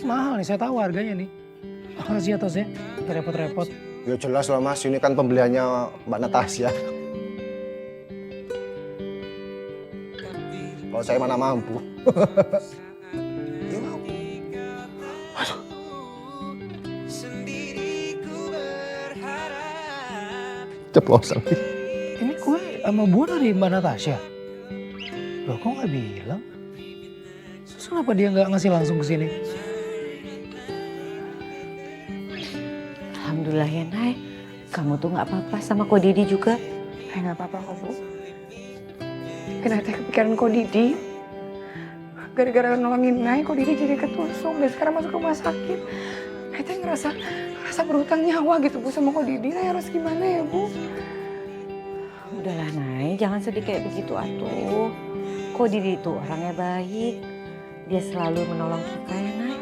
mahal nih, saya tahu harganya nih. Makasih ya Tos ya, nggak repot-repot. Ya jelas lah Mas, ini kan pembeliannya Mbak Natasha. Kalau saya mana mampu. Ceplosan. Ini kue sama buah dari Mbak Natasha. Loh kok nggak bilang? Terus kenapa dia nggak ngasih langsung ke sini? Alhamdulillah ya Nay, kamu tuh nggak apa-apa sama Ko Didi juga. Nggak apa-apa kok Bu. Kena teh kepikiran Ko Didi. Gara-gara nolongin Nay, Ko Didi jadi ketusuk dan sekarang masuk ke rumah sakit. Nay teh ngerasa berhutang nyawa gitu Bu sama Ko Didi. Nay harus gimana ya Bu? Udahlah Nay, jangan sedih kayak begitu atuh. Ko Didi itu orangnya baik. Dia selalu menolong kita ya Nay.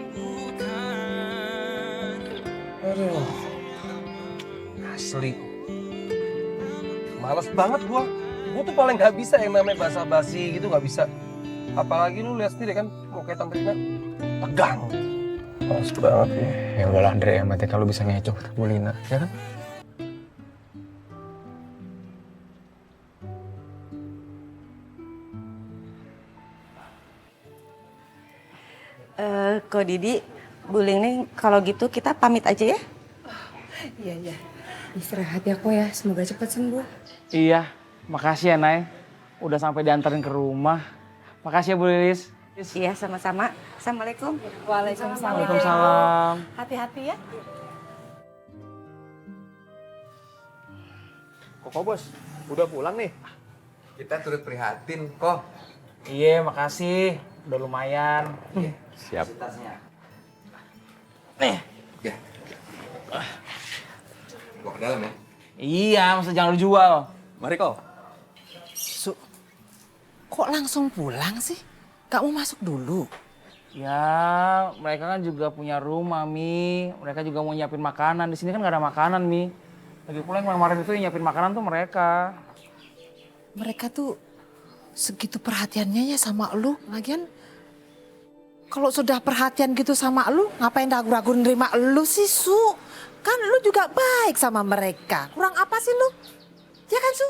Aduh, asli. Males banget gua. Gua tuh paling nggak bisa yang namanya basa-basi gitu, nggak bisa. Apalagi lu lihat sendiri kan, mau kayak Tante Rina, tegang. Males banget ya. Ya udahlah Andre, yang penting kalau bisa ngecoh Bu Lina, ya kan? Ko Didi, Bu Ling nih kalau gitu kita pamit aja ya. Iya. Istirahat ya Ko ya, semoga cepat sembuh. Iya, makasih ya Nay. Udah sampai diantarin ke rumah. Makasih ya Bu Lilis. Iya sama-sama. Assalamualaikum. Waalaikumsalam. Hati-hati ya. Kok bos, udah pulang nih? Kita turut prihatin kok. Iya, makasih. Udah lumayan. Siap. Ya. Bawa ke dalam ya. Iya, masa jangan lu jual. Mari kok. Kok langsung pulang sih? Gak mau masuk dulu? Ya, mereka kan juga punya rumah, Mi. Mereka juga mau nyiapin makanan. Di sini kan gak ada makanan, Mi. Lagi pula yang kemarin itu yang nyiapin makanan tuh mereka. Mereka tuh segitu perhatiannya ya sama lu. Lagian kalau sudah perhatian gitu sama lu, ngapain ragu-ragu nerima lu sih, Su? Kan lu juga baik sama mereka. Kurang apa sih lu? Ya kan, Su?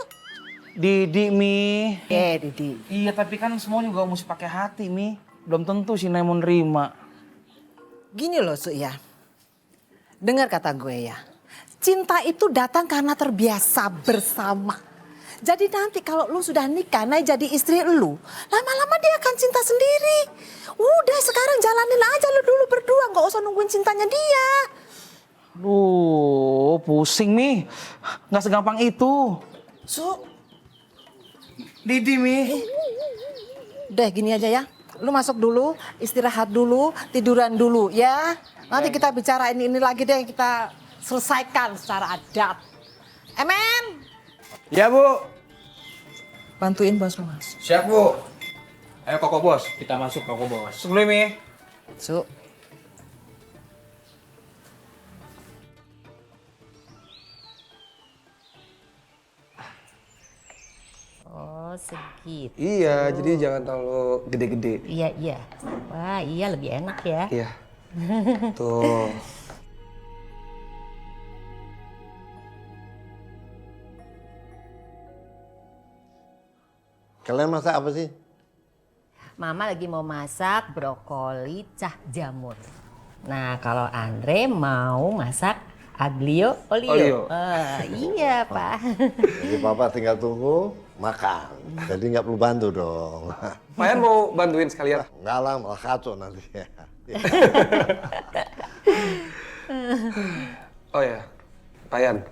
Didi, Mi. Didi. Iya, tapi kan semua juga mesti pakai hati, Mi. Belum tentu si Nay mau nerima. Gini loh, Su ya. Dengar kata gue ya. Cinta itu datang karena terbiasa bersama. Jadi nanti kalau lu sudah nikah, Nay jadi istri lu, lama-lama dia akan cinta sendiri. Udah sekarang jalanin aja lu dulu berdua, gak usah nungguin cintanya dia. Duh, pusing, Mi. Nggak segampang itu. Su, Didi, Mi. udah gini aja ya. Lu masuk dulu, istirahat dulu, tiduran dulu ya. Nanti kita bicara ini lagi deh, kita selesaikan secara adat. Emen, Ya Bu. bantuin bos lu mas. Siap Bu. Ayo Koko Bos. Kita masuk Koko bos. Sebelum, Mi. Su. Oh segitu. Iya, jadi jangan terlalu gede-gede. Iya. Wah iya lebih enak ya. Iya. Tuh. Kalian masak apa sih? Mama lagi mau masak brokoli cah jamur. Nah kalau Andre mau masak aglio olio. Iya Pak. Jadi Papa tinggal tunggu makan. Jadi nggak perlu bantu dong. Mayan mau bantuin sekalian. Nggak lah, malah kacau nanti. Oh ya, Payan.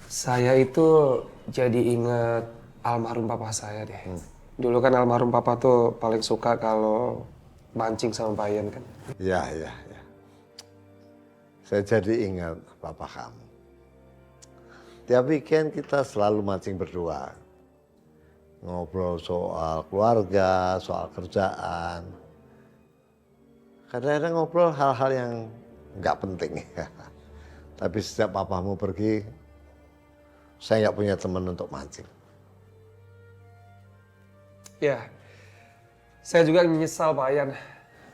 Saya itu jadi inget almarhum papa saya deh. Dulu kan almarhum papa tuh paling suka kalau mancing sama Payan kan. Ya. Saya jadi ingat Papa kamu. Tiap weekend kita selalu mancing berdua. Ngobrol soal keluarga, soal kerjaan. Kadang-kadang ngobrol hal-hal yang nggak penting. Tapi setiap papamu pergi, saya nggak punya teman untuk mancing. Ya, saya juga menyesal Payan.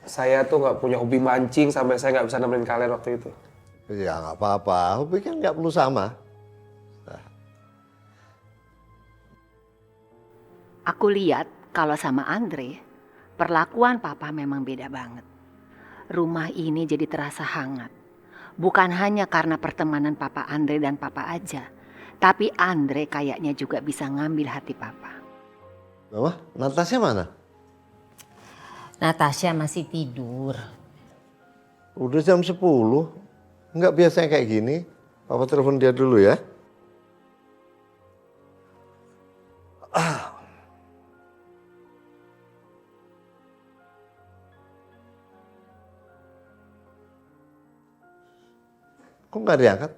saya tuh nggak punya hobi mancing sampai saya nggak bisa nemenin kalian waktu itu. Ya nggak apa-apa, hobi kan nggak perlu sama. Aku lihat kalau sama Andre, perlakuan papa memang beda banget. Rumah ini jadi terasa hangat. Bukan hanya karena pertemanan papa Andre dan papa aja, tapi Andre kayaknya juga bisa ngambil hati papa. Mama, Natasha mana? Natasha masih tidur. Udah jam 10. Nggak biasanya kayak gini. Papa telepon dia dulu ya. Kok nggak diangkat?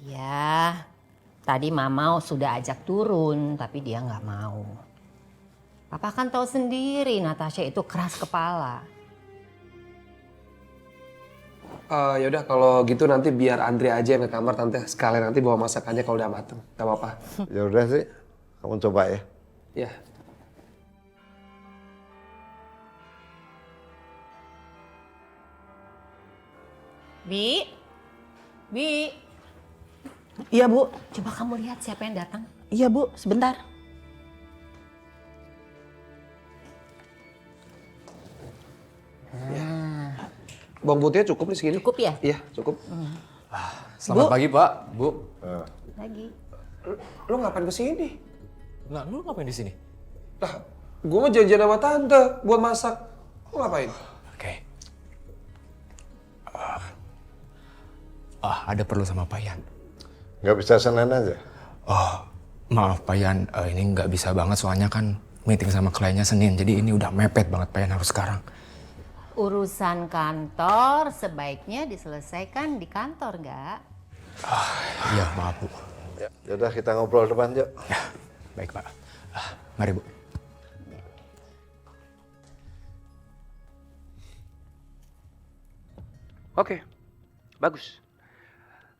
Ya, tadi Mama sudah ajak turun, tapi dia nggak mau. Papa kan tahu sendiri Natasha itu keras kepala. Ya udah kalau gitu nanti biar Andre aja yang ke kamar tante, sekalian nanti bawa masakannya kalau udah mateng, nggak apa-apa. Ya udah sih, kamu coba ya. Ya. Bi, Bi, Iya Bu, coba kamu lihat siapa yang datang. iya Bu, sebentar. Bawang putihnya cukup nih segini? Cukup ya? Iya, cukup. Selamat pagi, Pak. Bu. Lagi. Lu ngapain kesini? Nah, lu ngapain di sini? Lah, gue mah janjian sama tante buat masak. Lu ngapain? Oke. Ada perlu sama Pak Yan. Nggak bisa Senin aja. Oh, maaf Pak Yan, ini nggak bisa banget soalnya kan meeting sama kliennya Senin. Jadi ini udah mepet banget Pak Yan harus sekarang. Urusan kantor sebaiknya diselesaikan di kantor, nggak? Iya, maaf Bu. Ya udah kita ngobrol depan yuk. Ya, baik Pak. Mari Bu. Oke, bagus.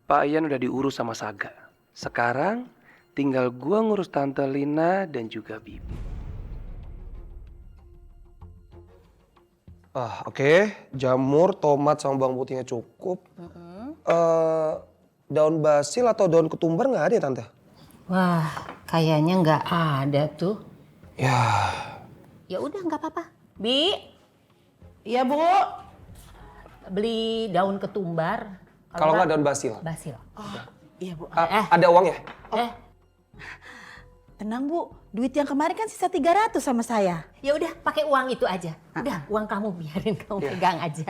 Pak Ian udah diurus sama Saga. Sekarang tinggal gua ngurus Tante Lina dan juga Bibi. Oke. Jamur, tomat sama bawang putihnya cukup. Daun basil atau daun ketumbar nggak ada ya Tante? Wah, kayaknya nggak ada tuh. Ya, Ya udah nggak apa-apa. Bi, Iya Bu. beli daun ketumbar. kalau nggak daun basil. Basil. Iya Bu. Ada uangnya? Tenang Bu, duit yang kemarin kan sisa 300 sama saya. Ya udah pakai uang itu aja. Udah uang kamu biarin kamu pegang aja.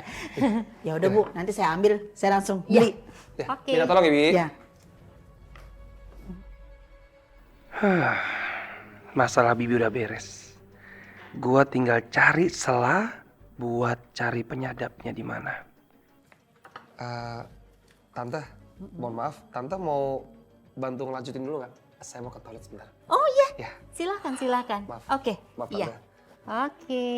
Ya udah Bu, nanti saya ambil, saya langsung Ya. beli. Ya, Oke. minta tolong ya, Bi. Ya. Masalah Bibi udah beres. Gua tinggal cari celah buat cari penyadapnya di mana. Tante, mohon maaf, Tante mau bantu ngelanjutin dulu kan? Saya mau ke toilet sebentar. Oh iya, Ya, silakan silakan. Maaf. Oke, maaf iya. Tante. Oke.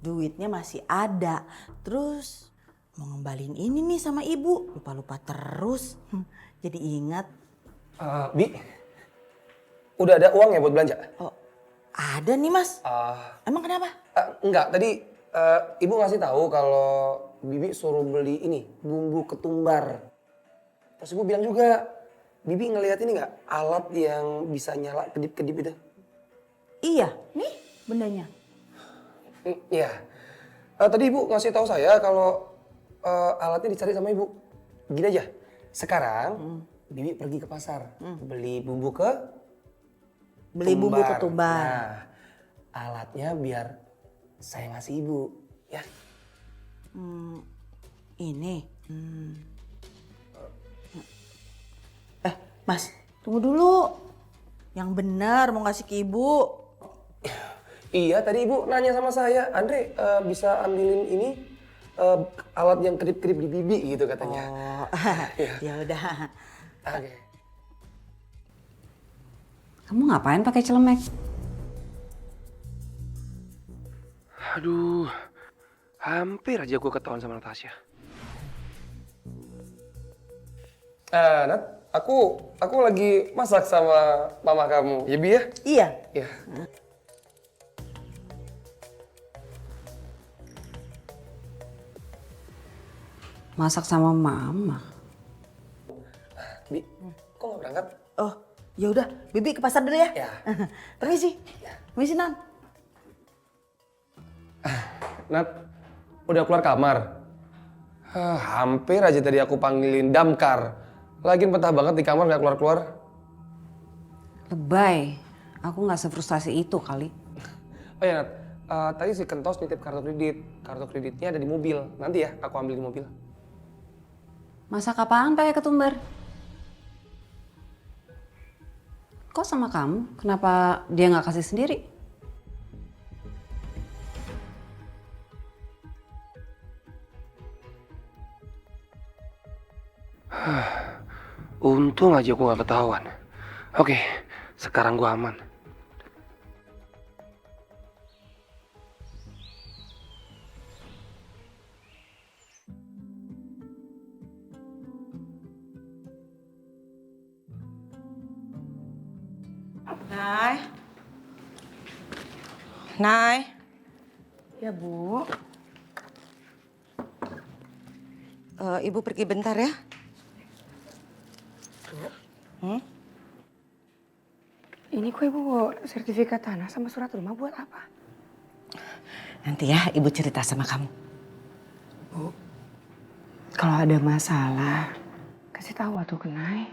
Duitnya masih ada. Terus mau ngembalin ini nih sama ibu. Lupa-lupa terus. Jadi ingat. Bi, udah ada uang ya buat belanja? Oh, ada nih Mas. Emang kenapa? Enggak, tadi Ibu ngasih tahu kalau Bibi suruh beli ini, bumbu ketumbar. Terus Ibu bilang juga, Bibi ngelihat ini nggak alat yang bisa nyala kedip-kedip itu? Iya, nih bendanya. Iya. Tadi Ibu ngasih tahu saya kalau alatnya dicari sama Ibu. Gini aja, sekarang Bibi pergi ke pasar, beli bumbu Beli bumbu ketumbar. Nah, alatnya biar saya ngasih Ibu, ya. Ini. Mas, tunggu dulu. Yang benar mau ngasih ke ibu. Iya, tadi Ibu nanya sama saya, Andre bisa ambilin ini alat yang kedip-kedip di Bibi gitu katanya. Oh, ya udah. Oke. Kamu ngapain pakai celemek? Aduh, hampir aja gue ketahuan sama Natasha. Nat, Aku lagi masak sama mama kamu. Ya, Bi ya? Iya. Iya. Masak sama mama. Bi, kok nggak berangkat? Oh, ya udah, Bibi ke pasar dulu ya. Ya. Permisi. Permisi, Nan. Nat, udah keluar kamar? Hampir aja tadi aku panggilin damkar. Lagian betah banget di kamar nggak keluar-keluar. Lebay. Aku nggak sefrustasi itu kali. Oh ya Nat, tadi si Kentos nitip kartu kredit. Kartu kreditnya ada di mobil. Nanti ya aku ambil di mobil. Masak apaan pakai ketumbar? Kok sama kamu? Kenapa dia nggak kasih sendiri? Untung aja aku nggak ketahuan. Oke, sekarang gua aman. Nay. Nay. Ya, Bu. Ibu pergi bentar ya. Ini kok Ibu bawa sertifikat tanah sama surat rumah buat apa? Nanti ya ibu cerita sama kamu. Bu, kalau ada masalah, kasih tahu atuh ke Nay.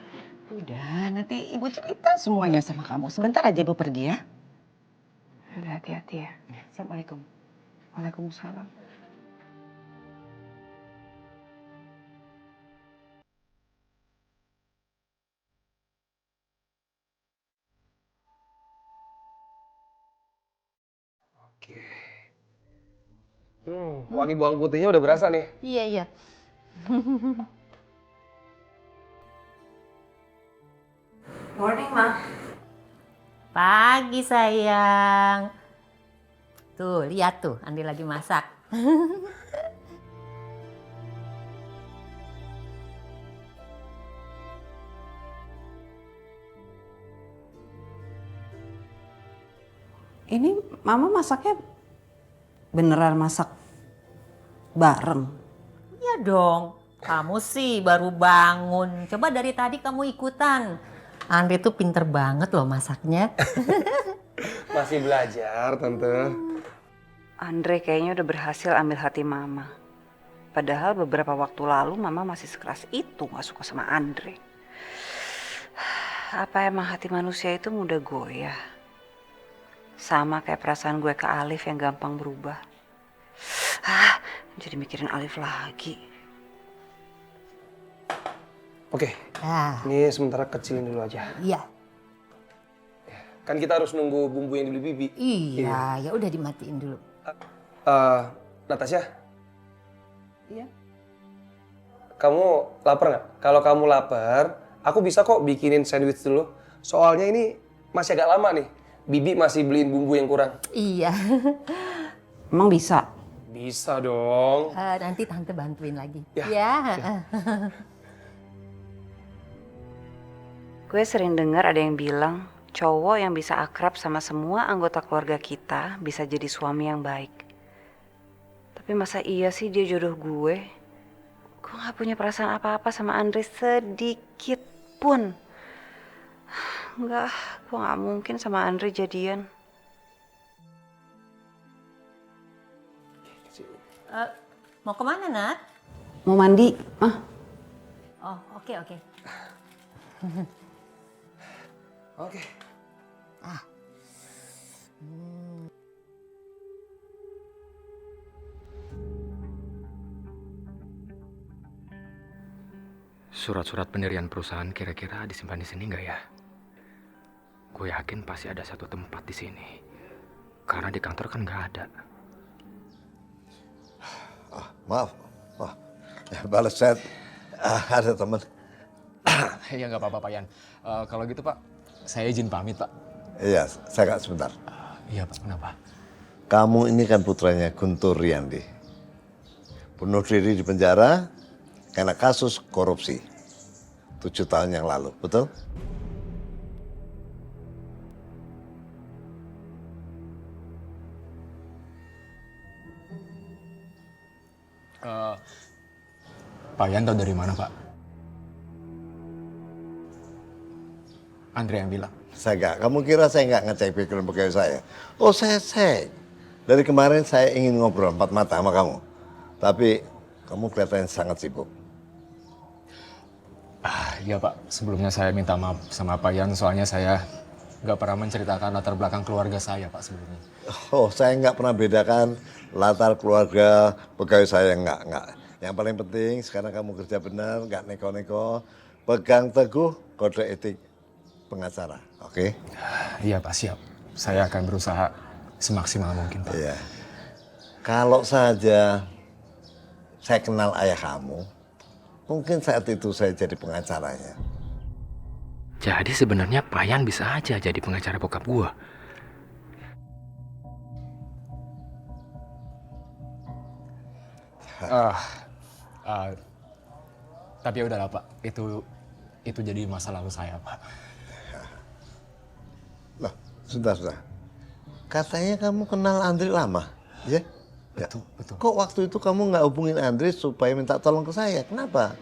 Udah, nanti ibu cerita semuanya sama kamu. Sebentar aja ibu pergi ya. Udah hati-hati ya. Assalamualaikum. Waalaikumsalam. Oke. Wangi bawang putihnya udah berasa nih. Iya, iya. Morning, Ma. Pagi sayang. Tuh, lihat tuh, Andi lagi masak. Ini Mama masaknya beneran masak bareng? Iya dong, kamu sih baru bangun. Coba dari tadi kamu ikutan. Andre tuh pinter banget loh masaknya. Masih belajar, Tante. Andre kayaknya udah berhasil ambil hati Mama. Padahal beberapa waktu lalu Mama masih sekeras itu gak suka sama Andre. Apa emang hati manusia itu mudah goyah? Sama kayak perasaan gue ke Alif yang gampang berubah. Jadi mikirin Alif lagi. Oke, Nah, ini sementara kecilin dulu aja. iya. Kan kita harus nunggu bumbu yang dibeli Bibi. Iya, ya udah dimatiin dulu. Natasha? Iya. Kamu lapar nggak? Kalau kamu lapar, aku bisa kok bikinin sandwich dulu. Soalnya ini masih agak lama nih. Bibi masih beliin bumbu yang kurang. Iya. Emang bisa? Bisa dong. Nanti tante bantuin lagi. Ya. Ya. Gue sering dengar ada yang bilang cowok yang bisa akrab sama semua anggota keluarga kita bisa jadi suami yang baik. Tapi masa iya sih dia jodoh gue? Gue gak punya perasaan apa-apa sama Andre sedikit pun. Enggak, gue gak mungkin sama Andre jadian. Mau kemana, Nat? Mau mandi, Mah. Oh, oke. Oke. Surat-surat pendirian perusahaan kira-kira disimpan di sini nggak ya? Gue yakin pasti ada satu tempat di sini. Karena di kantor kan nggak ada. Maaf, balas chat. Ada teman. Ya nggak apa-apa Pak Yan. Kalau gitu Pak, saya izin pamit Pak. Iya, saya kak sebentar. Iya Pak, kenapa? Kamu ini kan putranya Guntur Riyandi. Bunuh diri di penjara karena kasus korupsi. 7 tahun yang lalu, betul? Pak Yan tahu dari mana, Pak? Andre yang bilang. Saya nggak. Kamu kira saya nggak ngecek background pegawai saya? Oh, saya cek. Dari kemarin saya ingin ngobrol 4 mata sama kamu. Tapi kamu kelihatannya sangat sibuk. Iya Pak, sebelumnya saya minta maaf sama Pak Yan, soalnya saya nggak pernah menceritakan latar belakang keluarga saya Pak sebelumnya. Oh, saya nggak pernah bedakan latar keluarga pegawai saya, nggak. Yang paling penting sekarang kamu kerja benar, nggak neko-neko, pegang teguh kode etik pengacara, oke? Iya Pak, siap. Saya akan berusaha semaksimal mungkin Pak. Iya. Kalau saja saya kenal ayah kamu, mungkin saat itu saya jadi pengacaranya. Jadi sebenarnya Pak Yan bisa aja jadi pengacara bokap gua. Tapi ya udahlah Pak, itu jadi masa lalu saya Pak. Loh, sudah. Katanya kamu kenal Andre lama, ya? Betul. Kok waktu itu kamu nggak hubungin Andre supaya minta tolong ke saya? Kenapa?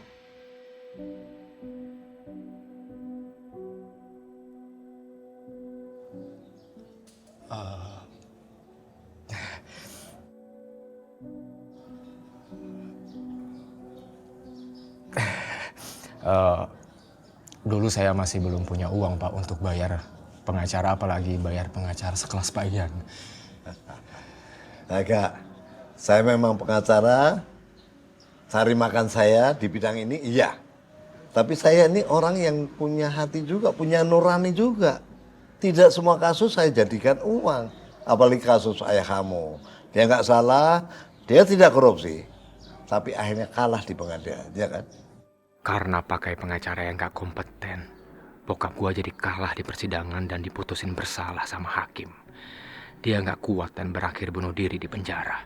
Dulu saya masih belum punya uang Pak untuk bayar pengacara, apalagi bayar pengacara sekelas Pak Yan. Agak, saya memang pengacara, cari makan saya di bidang ini, iya. Tapi saya ini orang yang punya hati juga, punya nurani juga. Tidak semua kasus saya jadikan uang. Apalagi kasus ayah kamu. Dia nggak salah, dia tidak korupsi. Tapi akhirnya kalah di pengadilan, ya kan? Karena pakai pengacara yang gak kompeten, bokap gua jadi kalah di persidangan dan diputusin bersalah sama hakim. Dia gak kuat dan berakhir bunuh diri di penjara.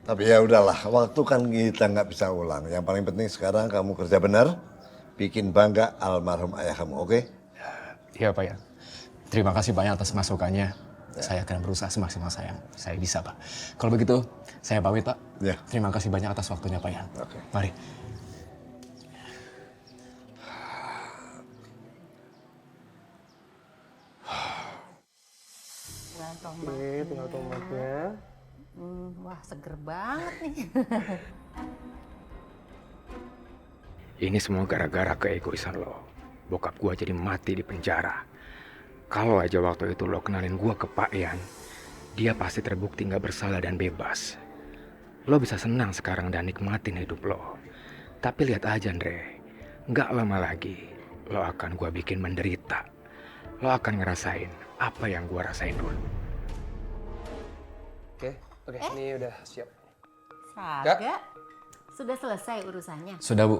Tapi ya udahlah, waktu kan kita nggak bisa ulang. Yang paling penting sekarang kamu kerja benar, bikin bangga almarhum ayah kamu, oke? Iya Pak Yan. Terima kasih banyak atas masukannya. Saya akan berusaha semaksimal saya bisa Pak. Kalau begitu, saya pamit Pak. Ya. Terima kasih banyak atas waktunya Pak Yan. Oke. Mari. Tinggal tomatnya. Wah, seger banget nih. Ini semua gara-gara keegoisan lo. Bokap gua jadi mati di penjara. Kalau aja waktu itu lo kenalin gua ke Pak Yan, dia pasti terbukti nggak bersalah dan bebas. Lo bisa senang sekarang dan nikmatin hidup lo. Tapi lihat aja Andre, nggak lama lagi lo akan gua bikin menderita. Lo akan ngerasain apa yang gua rasain dulu. Oke, ini udah siap. Saga, sudah selesai urusannya? Sudah Bu,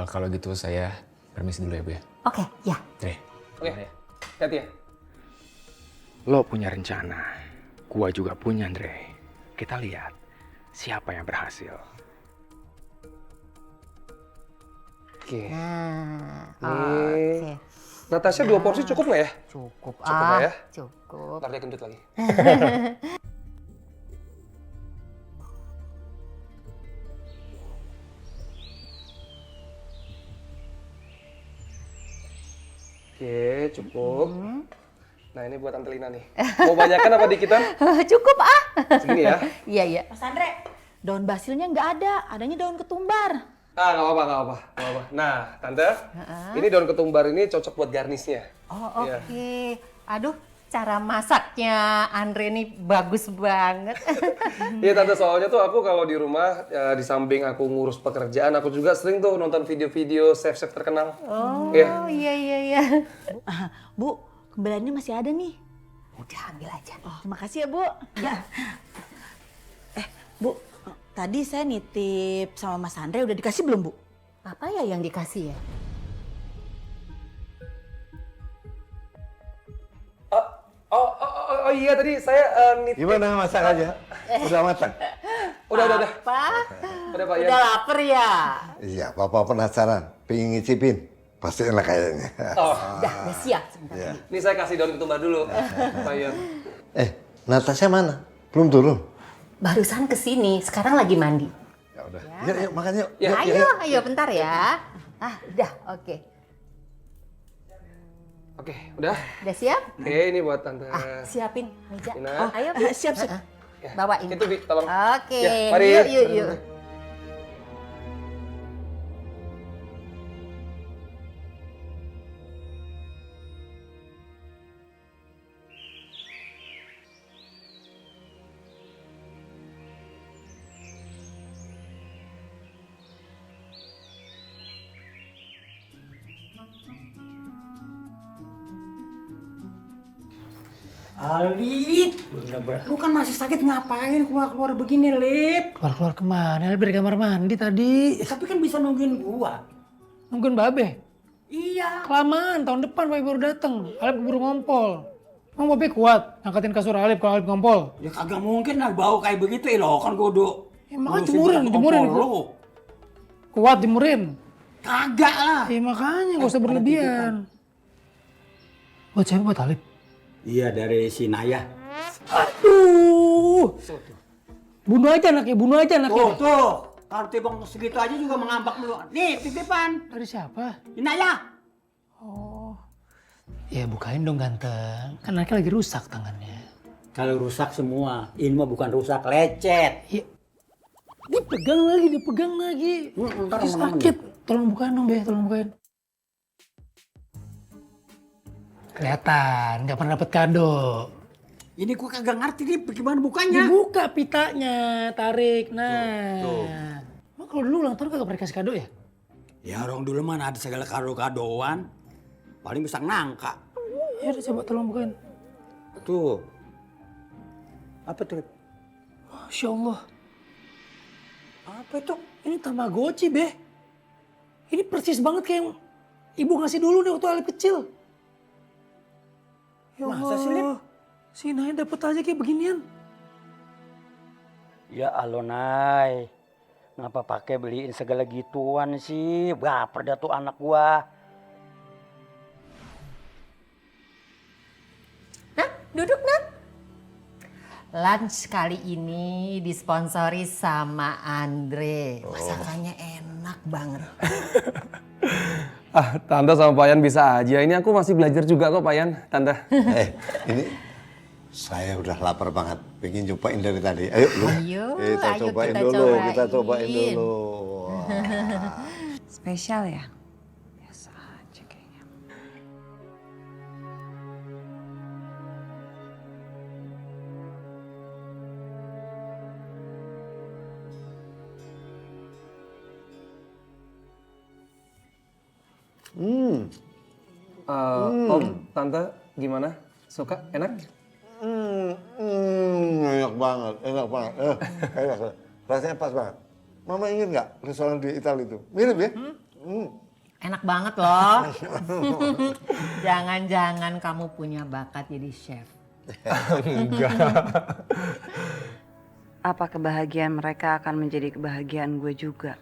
kalau gitu saya permisi dulu ya Bu ya. Oke, ya. Andre. Oke, hati ya. Lo punya rencana, gua juga punya Andre. Kita lihat siapa yang berhasil. Oke. Nah, Nih. oke. Natasha 2 porsi cukup nggak ya? Cukup Cukup ya? Cukup. Ntar dia gendut lagi. Oke, cukup. Nah ini buat Tante Lina nih. Mau banyakan apa dikitan? Cukup Segini ya. Iya. Mas Andre, daun basilnya nggak ada, adanya daun ketumbar. Nggak apa-apa. Nah, Tante, ini daun ketumbar ini cocok buat garnisnya. Oh, Iya. oke. Aduh, cara masaknya Andre nih bagus banget. Iya Tante, soalnya tuh aku kalau di rumah, di samping aku ngurus pekerjaan, aku juga sering tuh nonton video-video chef-chef terkenal. Oh, Iya. iya. Bu, kembaliannya masih ada nih. Udah ambil aja. Terima kasih ya, Bu. Ya. Bu, tadi saya nitip sama Mas Andre, udah dikasih belum, Bu? Apa ya yang dikasih ya? Oh iya tadi saya nitip. Gimana masakannya? Udah matang? Udah. Apa? Udah Pak Udah lapar ya? Iya, Papa penasaran. pengen ngicipin. Pasti enak kayaknya. Udah siap sebentar. Ya. Ini saya kasih daun ketumbar dulu, Pak Ian. Natasha mana? Belum turun? Barusan kesini, sekarang lagi mandi. Ya udah. Yuk, makan yuk. Ayo bentar ya. Udah, oke. Oke, udah? Udah siap? Oke, ini buat Tante. Siapin meja. Ina. Ayo, siap. Ya, Bawain. Itu, Bi, tolong. Oke, Ya, mari. yuk. Alip, lu kan masih sakit ngapain keluar-keluar begini, Lip? Keluar-keluar kemana? Dari kamar mandi tadi. Tapi kan bisa nungguin gua. Nungguin Babe? Iya. Kelamaan, tahun depan Babe baru dateng. Alip keburu ngompol. Emang Babe kuat ngangkatin kasur Alip kalau Alip ngompol? Ya kagak mungkin lah bau kayak begitu, lo kan kudu. Ya makanya jemurin. Lu. Kuat jemurin. Kagak lah. Ya makanya gak usah berlebihan. Buat siapa buat Alip? Iya, dari si Naya. Aduh. Bunuh aja anaknya. Tuh. Kalau tibang segitu aja juga mengambak lu. Nih, titipan. Dari siapa? Naya. Oh. Ya bukain dong ganteng. Kan anaknya lagi rusak tangannya. Kalau rusak semua, ini mah bukan rusak, lecet. Ya. Dipegang lagi. Ntar Sakit. Tolong bukain dong, Be. Tolong bukain. Kelihatan, nggak pernah dapet kado. Ini gua kagak ngerti nih bagaimana bukanya. Dibuka pitanya, tarik. Nah. Emang kalau dulu ulang tahun kagak pernah kasih kado ya? Ya orang dulu mana ada segala kado-kadoan. Paling bisa nangka. Ya udah coba tolong bukain. Tuh. Apa tuh? Masya Allah. Apa itu? Ini Tamagotchi, Be. Ini persis banget kayak yang ibu ngasih dulu nih waktu Alip kecil. Ya Masa sih, Lip? Si Nay dapet aja kayak beginian. Ya Alonai, ngapa pakai beliin segala gituan sih? Baper dah tuh anak gua. Nah, duduk Nat. Lunch kali ini disponsori sama Andre. Masakannya enak banget. Tante sama Pak Ian bisa aja. Ini aku masih belajar juga kok, Pak Ian, Tante. Ini saya udah lapar banget. Pengen cobain dari tadi. Ayo lu. Kita cobain dulu. Spesial ya? Biasa aja kayaknya. Om, Tante, gimana? Suka? Enak? Enak banget. Enak. Rasanya pas banget. Mama inget nggak restoran di Italia itu? Mirip ya? Enak banget loh. Jangan-jangan kamu punya bakat jadi chef. Enggak. Apa kebahagiaan mereka akan menjadi kebahagiaan gue juga?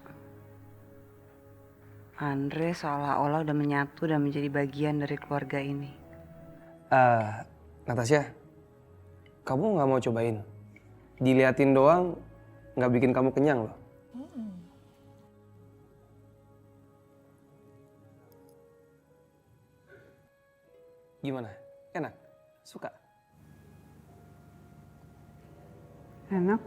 Andre seolah-olah udah menyatu dan menjadi bagian dari keluarga ini. Natasha, kamu nggak mau cobain? Diliatin doang nggak bikin kamu kenyang loh. Gimana? Enak? Suka? Enak.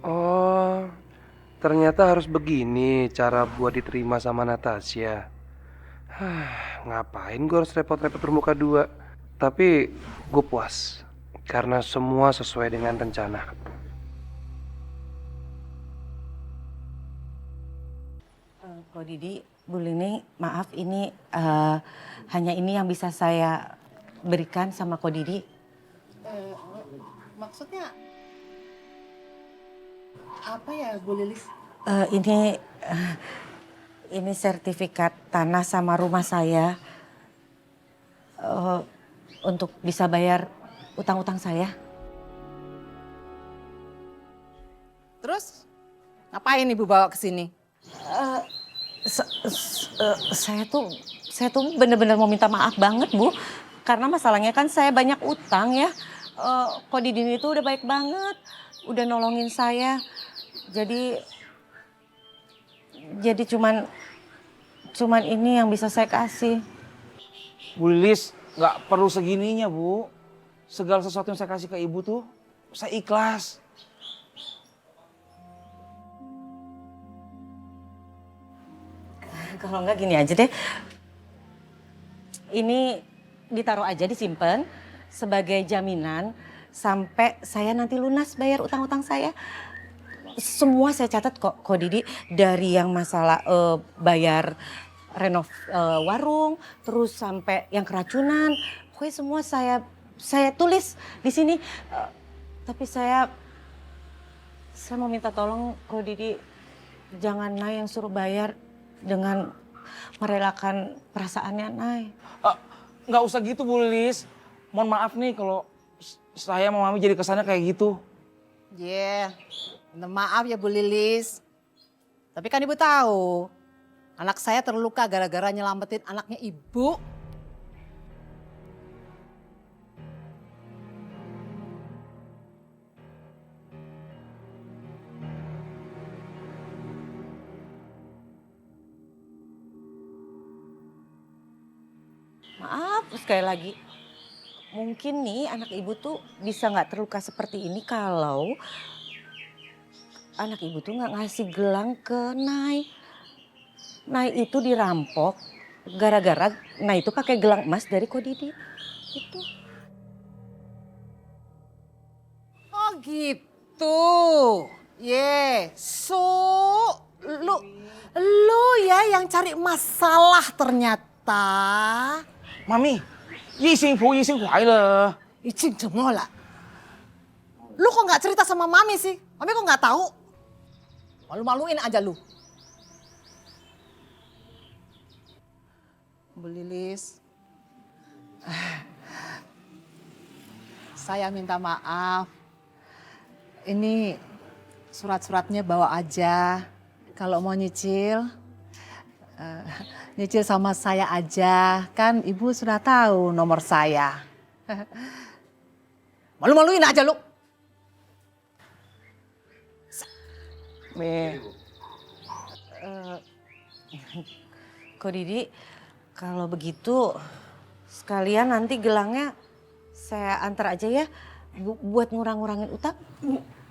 Oh, ternyata harus begini cara buat diterima sama Natasha. Ngapain gue harus repot-repot bermuka dua? Tapi gue puas karena semua sesuai dengan rencana. Ko Didi, Bu Lini, maaf ini hanya ini yang bisa saya berikan sama Ko Didi. Maksudnya apa ya Bu Lilis? Ini Ini sertifikat tanah sama rumah saya untuk bisa bayar utang-utang saya. Terus ngapain ibu bawa ke sini? Saya tuh bener-bener mau minta maaf banget, Bu. Karena masalahnya kan saya banyak utang ya. Ko Didin itu udah baik banget, udah nolongin saya. Jadi cuman ini yang bisa saya kasih. Bu Lilis, nggak perlu segininya, Bu. Segala sesuatu yang saya kasih ke ibu tuh, saya ikhlas. Kalau enggak gini aja deh. Ini ditaruh aja, disimpan sebagai jaminan sampai saya nanti lunas bayar utang-utang saya. Semua saya catat kok, Didi, dari yang masalah bayar renov warung, terus sampai yang keracunan. Pokoknya semua saya tulis di sini. Tapi saya mau minta tolong, Didi, jangan Nay yang suruh bayar dengan merelakan perasaannya Nay. Nggak usah gitu, Bu Lilis. Mohon maaf nih kalau saya sama Mami jadi kesannya kayak gitu. Minta maaf ya Bu Lilis. Tapi kan ibu tahu, anak saya terluka gara-gara nyelamatin anaknya ibu. Maaf sekali lagi. Mungkin nih anak ibu tuh bisa nggak terluka seperti ini kalau anak ibu tuh nggak ngasih gelang ke Nay. Nay itu dirampok gara-gara Nay itu pakai gelang emas dari Ko Didi. Itu. Oh gitu. Lu ya yang cari masalah ternyata. Mami, 一幸福一幸快乐。一幸怎么了? Lu kok nggak cerita sama Mami sih? Mami kok nggak tahu? Malu-maluin aja lu. Bu Lilis, saya minta maaf. Ini surat-suratnya bawa aja. Kalau mau nyicil, nyicil sama saya aja. Kan ibu sudah tahu nomor saya. Malu-maluin aja lu. Ko Didi, kalau begitu sekalian nanti gelangnya saya antar aja ya buat ngurang-ngurangin utang.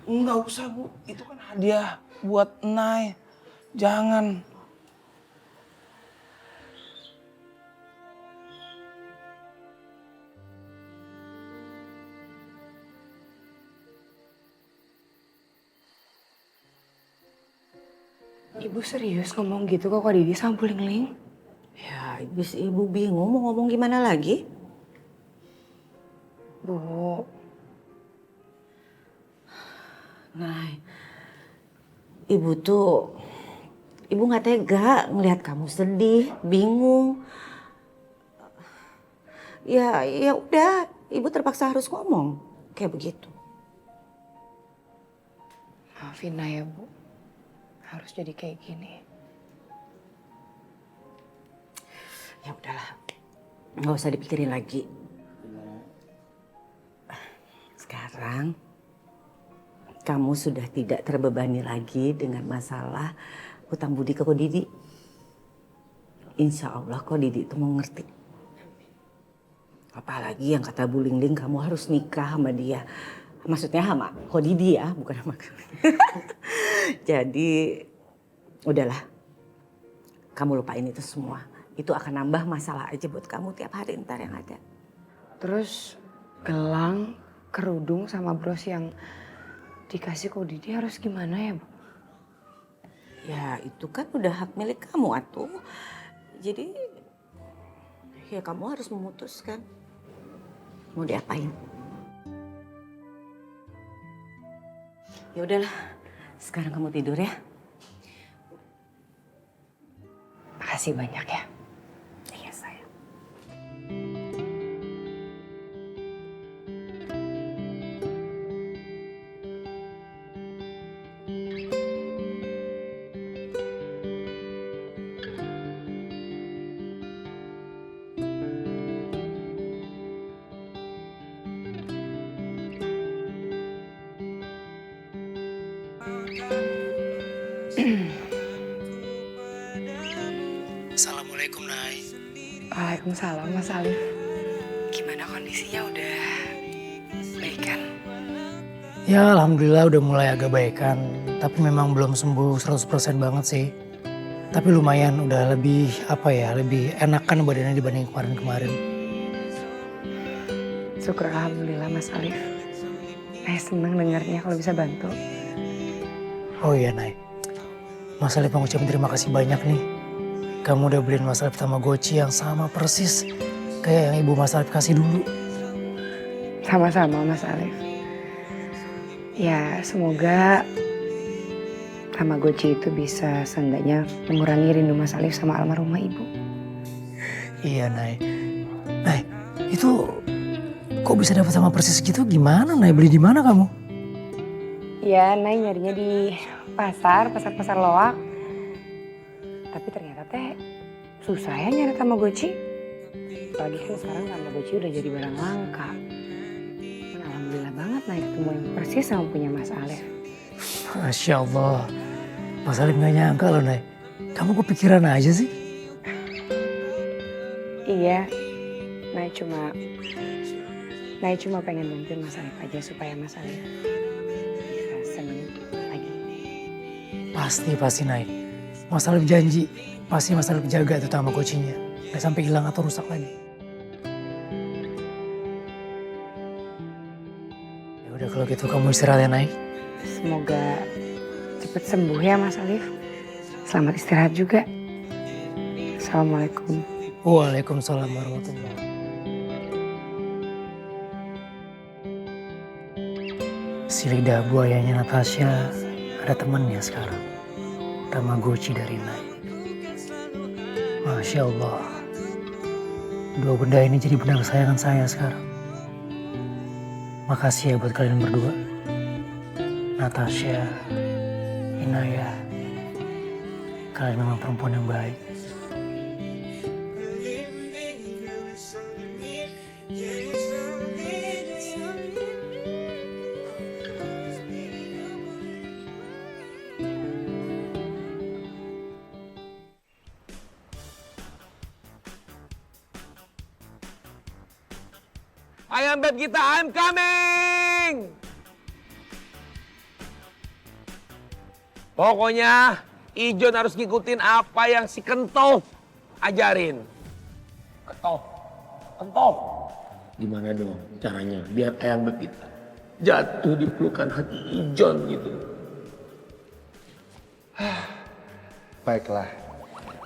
Nggak usah, Bu. Itu kan hadiah buat Nay. Jangan. Ibu serius ngomong gitu kok Didi sama Bu Lingling? Ya, ibu bingung mau ngomong gimana lagi. Bu. Nay, ibu nggak tega ngelihat kamu sedih, bingung. Ya udah, ibu terpaksa harus ngomong kayak begitu. Maafin Nay ya Bu, harus jadi kayak gini. Ya udahlah, nggak usah dipikirin lagi. Sekarang kamu sudah tidak terbebani lagi dengan masalah hutang budi ke Ko Didi. Insya Allah Ko Didi itu mau ngerti. Apalagi yang kata Bu Lingling kamu harus nikah sama dia. Maksudnya sama Ko Didi ya, bukan sama kamu. Jadi udahlah, kamu lupain itu semua. Itu akan nambah masalah aja buat kamu tiap hari ntar yang ada. Terus gelang, kerudung sama bros yang dikasih Ko Didi harus gimana ya, Bu? Ya itu kan udah hak milik kamu atuh. Jadi ya kamu harus memutuskan mau diapain. Ya udahlah, sekarang kamu tidur ya. kasih banyak ya. Iya sayang. Assalamualaikum, Nay. Waalaikumsalam Mas Alif. Gimana kondisinya, udah baik kan? Ya alhamdulillah udah mulai agak baikan, tapi memang belum sembuh 100% banget sih. Tapi lumayan udah lebih lebih enakan badannya dibanding kemarin-kemarin. Syukur alhamdulillah Mas Alif. Seneng dengarnya kalau bisa bantu. Oh iya Nay, Mas Alif mau ucapin terima kasih banyak nih. Kamu udah beliin Mas Alif Tamagotchi yang sama persis kayak yang ibu Mas Alif kasih dulu. Sama-sama Mas Alif. Ya semoga Tamagotchi itu bisa seenggaknya mengurangi rindu Mas Alif sama almarhumah ibu. Iya Nay. Nay, itu kok bisa dapat sama persis gitu gimana Nay? Beli di mana kamu? Ya Nay nyarinya di pasar loak. Tapi ternyata teh susah ya nyari Tamagotchi. Apalagi kan sekarang Tamagotchi udah jadi barang langka. Dan alhamdulillah banget Nay ketemu yang persis sama punya Mas Alif. Masya Allah. Mas Alif gak nyangka loh Nay. Kamu kepikiran aja sih? Iya, Nay cuma pengen bantuin Mas Alif aja supaya Mas Alif bisa seneng lagi. Pasti Nay. Mas Alif janji, pasti Mas Alif jaga tuh Tamagotchinya. Gak sampai hilang atau rusak lagi. Ya udah kalau gitu kamu istirahat ya Nay. Semoga cepet sembuh ya Mas Alif. Selamat istirahat juga. Assalamualaikum. Waalaikumsalam warahmatullahi wabarakatuh. Si lidah buayanya Natasha ada temannya sekarang. Tamagotchi dari Nay. Masya Allah. Dua benda ini jadi benda kesayangan saya sekarang. Makasih ya buat kalian berdua. Natasha, Inaya. Kalian memang perempuan yang baik. Ayam beb kita, I'm coming! Pokoknya Ijon harus ngikutin apa yang si Kento ajarin. Kento. Gimana dong caranya biar ayam beb kita jatuh di pelukan hati Ijon gitu? Baiklah,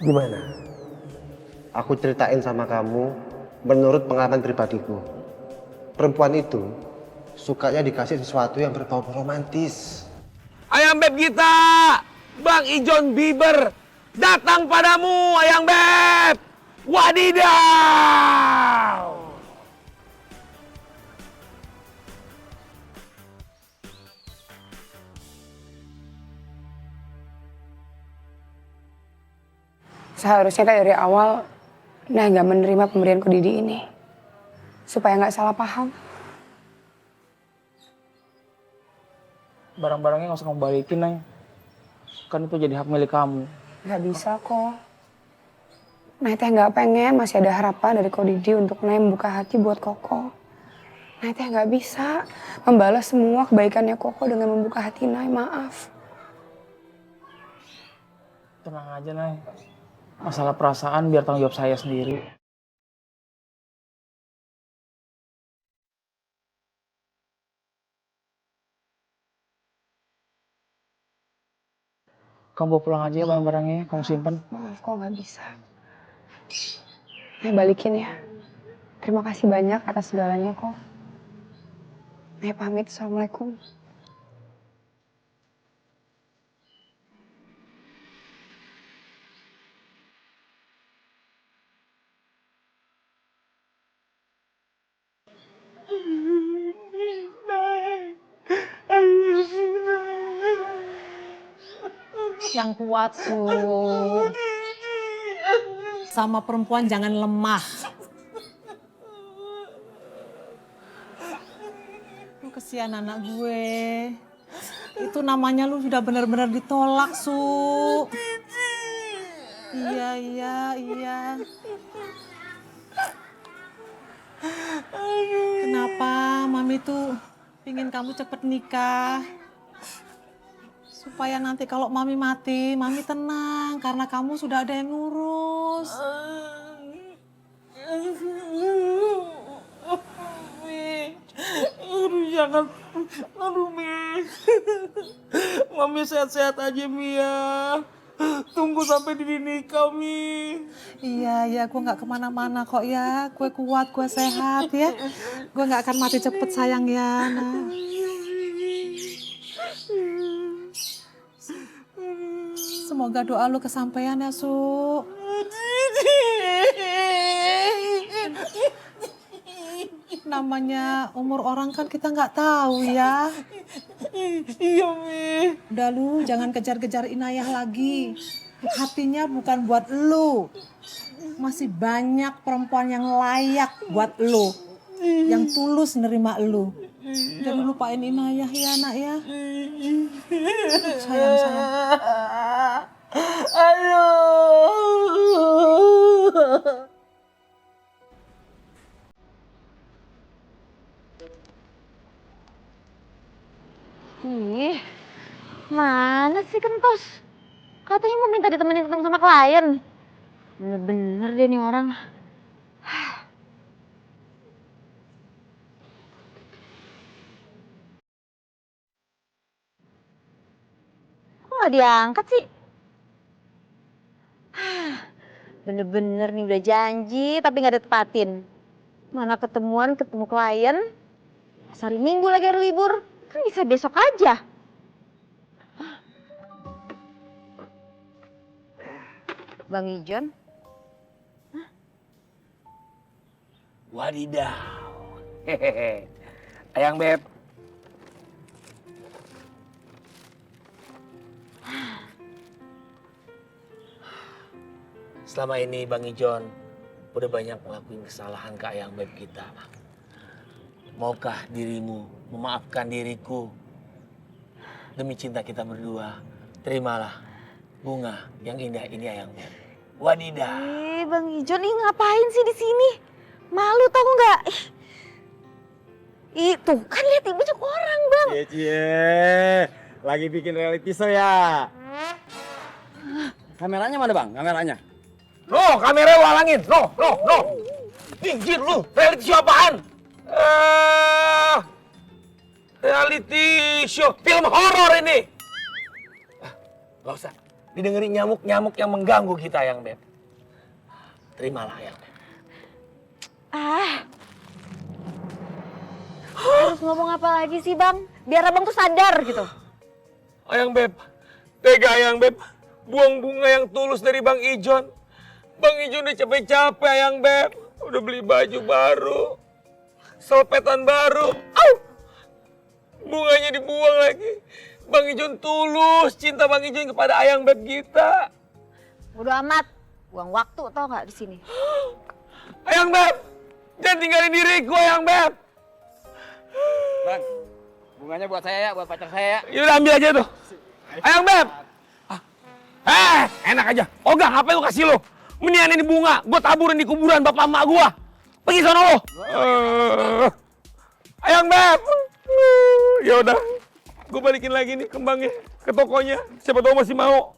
Gimana? aku ceritain sama kamu menurut pengalaman pribadiku. Perempuan itu sukanya dikasih sesuatu yang berbau romantis. Ayam beb kita, Bang Ijon Bieber datang padamu, ayam beb. Wadidaw! Seharusnya dari awal Nah nggak menerima pemberian Didi ini. Supaya nggak salah paham. Barang-barangnya nggak usah kamu balikin, Neng. Kan itu jadi hak milik kamu. Nggak bisa kok. Nah teh nggak pengen masih ada harapan dari Didi untuk Nay membuka hati buat Koko. Nah teh nggak bisa membalas semua kebaikannya Koko dengan membuka hati Nay, maaf. Tenang aja, Nay. Masalah perasaan biar tanggung jawab saya sendiri. Kamu bawa pulang aja ya barang-barangnya, kamu simpen. Maaf kok nggak bisa. Nay balikin ya. Terima kasih banyak atas segalanya kok. Nay pamit, assalamualaikum. Yang kuat, Su. Sama perempuan jangan lemah. Lu kesian anak gue. Itu namanya lu sudah benar-benar ditolak, Su. Iya. Kenapa Mami tuh pingin kamu cepet nikah? Supaya nanti kalau Mami mati, Mami tenang karena kamu sudah ada yang ngurus. Aduh jangan, Mi. Mami sehat-sehat aja, Mi ya. Tunggu sampai Didi nikah, Mi. Iya, gue gak kemana-mana kok ya. Gue kuat, gue sehat ya. Gue gak akan mati cepet sayang ya. Nah. Semoga doa lu kesampaian ya, Su. Namanya umur orang kan kita nggak tahu ya. Iya, Mi. Udah lu jangan kejar-kejar Inayah lagi. Hatinya bukan buat lu. Masih banyak perempuan yang layak buat lu. Yang tulus nerima lu. Jadi lupain Inayah ya, Nak ya. Sayang. Aduh. Ih, mana sih Kentos? Katanya mau minta ditemenin ketemu sama klien. Bener-bener deh nih orang. Kok gak diangkat sih? Bener-bener nih udah janji tapi gak ditepatin. Mana ketemu klien. Hari Minggu lagi hari libur. Kan bisa besok aja. Bang Ijon? Wadidaw. Hehehe. Ayang Beb. Selama ini Bang Ijon udah banyak ngelakuin kesalahan ke Ayang Beb kita. Maukah dirimu memaafkan diriku? Demi cinta kita berdua, terimalah bunga yang indah ini Ayang Beb. Wadidaw. Bang Ijon, ngapain sih di sini? Malu tau nggak? Itu kan lihat banyak orang, Bang. Cie, lagi bikin reality show ya. Kameranya mana Bang? Kameranya? Loh, kamera lu halangin. Loh. Minggir lu, reality show apaan? Reality show, film horor ini. Gak usah, didengerin nyamuk-nyamuk yang mengganggu kita Ayang Beb. Terimalah Ayang Beb. Harus ngomong apa lagi sih Bang? Biar Abang tuh sadar gitu. Ayang Beb, tega Ayang Beb. Buang bunga yang tulus dari Bang Ijon. Bang Ijon udah capek-capek Ayang Beb. Udah beli baju baru. Selpetan baru. Bunganya dibuang lagi. Bang Ijon tulus cinta Bang Ijon kepada Ayang Beb kita. Udah amat. Buang waktu tau nggak di sini. Ayang Beb, jangan tinggalin diriku Ayang Beb. Bang, bunganya buat saya ya, buat pacar saya. Yaudah ambil aja tuh. Ayang Beb. Enak aja. Ogah, apa yang gue kasih lo? Mendingan ini bunga, gue taburin di kuburan bapak emak gue. Pergi sono lo. Ayang Beb. Yaudah, gue balikin lagi nih kembangnya ke tokonya. Siapa tahu masih mau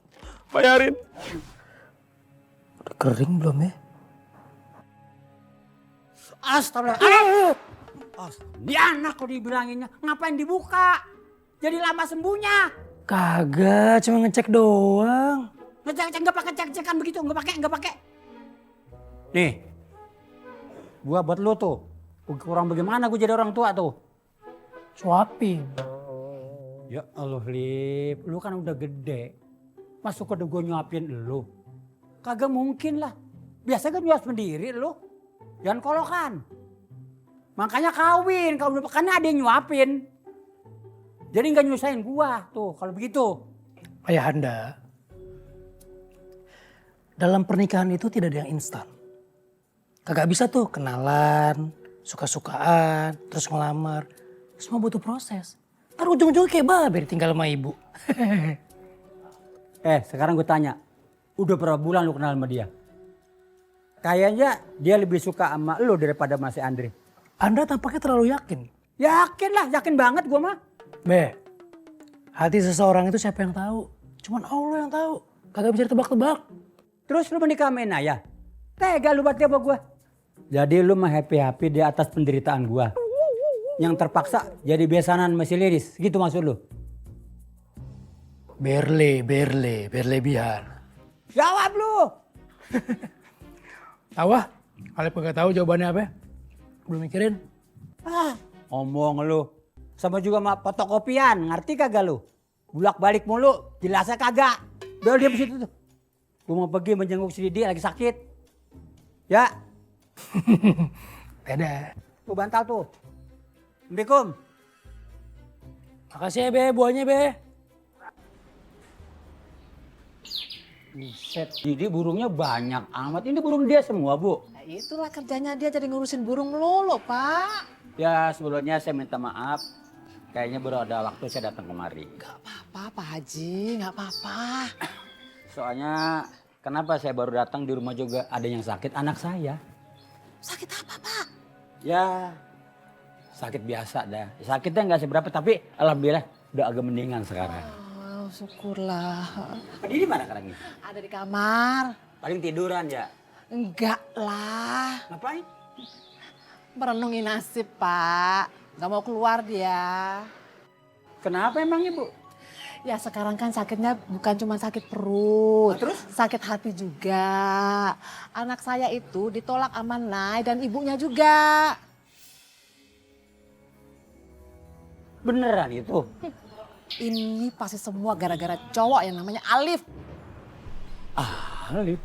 bayarin. Udah kering belum ya? Astagfirullah. Di anak kok dibilanginnya, ngapain dibuka? Jadi lama sembuhnya. Kagak, cuma ngecek doang. Ngecek nggak pakai cek-cekan begitu, nggak pakai. Nih, gua buat lu tuh. Kurang bagaimana gua jadi orang tua tuh? Suapin. Ya Allah Lip, lu kan udah gede. Masuk ke gua nyuapin lu. Kagak mungkin lah. Biasa kan nyuap sendiri lu. Jangan kolokan. Makanya kawin, kalau karena ada yang nyuapin. Jadi nggak nyusahin gua tuh kalau begitu. Ayahanda, dalam pernikahan itu tidak ada yang instan. Kagak bisa tuh kenalan, suka-sukaan, terus ngelamar. Semua butuh proses. Ntar ujung-ujungnya kayak babe tinggal sama ibu. Sekarang gue tanya, udah berapa bulan lu kenal sama dia? Kayaknya dia lebih suka sama lu daripada Mas Andre. Anda tampaknya terlalu yakin. Yakin lah, yakin banget gue mah. Be, hati seseorang itu siapa yang tahu? Cuman Allah yang tahu. Kagak bisa ditebak-tebak. Terus lu menikah sama Naya? Tega lu buat dia sama gue. Jadi lu mah happy-happy di atas penderitaan gue. Yang terpaksa jadi besanan masih liris. Gitu maksud lu? Berlebihan. Jawab lu! Awah, Alep kagak tahu jawabannya apa? Belum mikirin. Ngomong lu. Sama juga sama fotokopian, ngerti kagak lu? Bulak-balik mulu, jelasnya kagak. Udah dia situ tuh. Gue mau pergi menjenguk si Didi lagi sakit. Ya. Dadah. Tuh bantal tuh. Assalamualaikum. Makasih ya Be, buahnya Be. Buset, Didi burungnya banyak amat. Ini burung dia semua, Bu. Nah, itulah kerjanya dia jadi ngurusin burung melulu, Pak. Ya sebelumnya saya minta maaf. Kayaknya baru ada waktu saya datang kemari. Gak apa-apa, Pak Haji, gak apa-apa. Soalnya kenapa saya baru datang di rumah juga ada yang sakit anak saya. Sakit apa, Pak? Ya sakit biasa dah. Sakitnya nggak seberapa tapi alhamdulillah udah agak mendingan sekarang. Oh, syukurlah. Pak Didi mana sekarang ini? Ada di kamar. Paling tiduran ya? Enggak lah. Ngapain? Merenungi nasib, Pak. Gak mau keluar dia. Kenapa emangnya, Bu? Ya sekarang kan sakitnya bukan cuma sakit perut. Terus? Sakit hati juga. Anak saya itu ditolak sama Nay dan ibunya juga. Beneran itu? Ini pasti semua gara-gara cowok yang namanya Alif. Alif?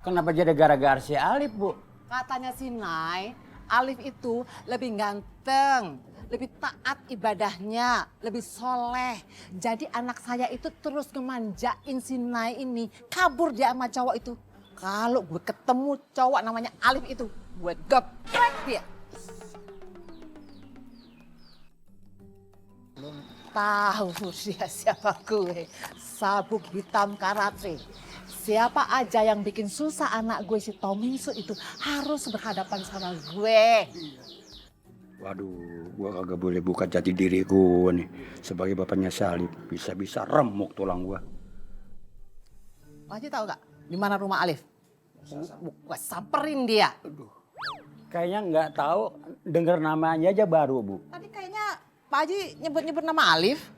Kenapa jadi gara-gara si Alif, Bu? Katanya si Nay, Alif itu lebih ganteng, lebih taat ibadahnya, lebih soleh. Jadi anak saya itu terus ngemanjain si Nay ini, kabur dia sama cowok itu. Kalau gue ketemu cowok namanya Alif itu, gue geprek dia. Belum tahu dia siapa gue, sabuk hitam karate. Siapa aja yang bikin susah anak gue si Tomingsu itu harus berhadapan sama gue. Waduh, gua kagak boleh buka jati diri gua nih. Sebagai bapaknya Salib, bisa-bisa remuk tulang gua. Pak Haji tahu gak di mana rumah Alif? Gue samperin dia. Kayaknya nggak tahu, dengar namanya aja baru, Bu. Tadi kayaknya Pak Haji nyebut-nyebut nama Alif.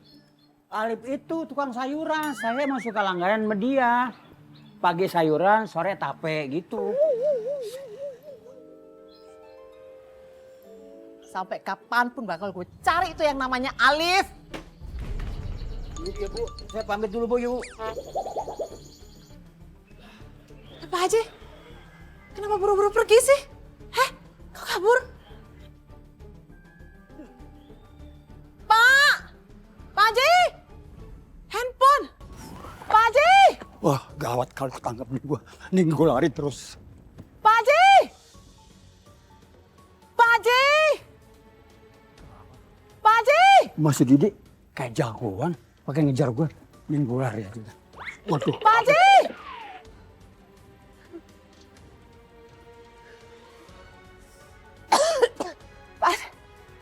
Alif itu tukang sayuran, saya emang suka langganan sama dia. Pagi sayuran, sore tape gitu. Sampai kapanpun bakal gue cari itu yang namanya Alif. Ya, Bu, saya pamit dulu, Bu, yuk. Pak Haji, kenapa buru-buru pergi sih? Heh, kok kabur? Pak Haji, handphone. Pak Haji. Wah, gawat kalau ketangkep nih gua. Nih gua lari terus. Pak Haji. Pak Haji. Pak Haji. Masih Didi kayak jagoan, pakai ngejar gua. Nih gua lari aja. Waduh. Pak Haji.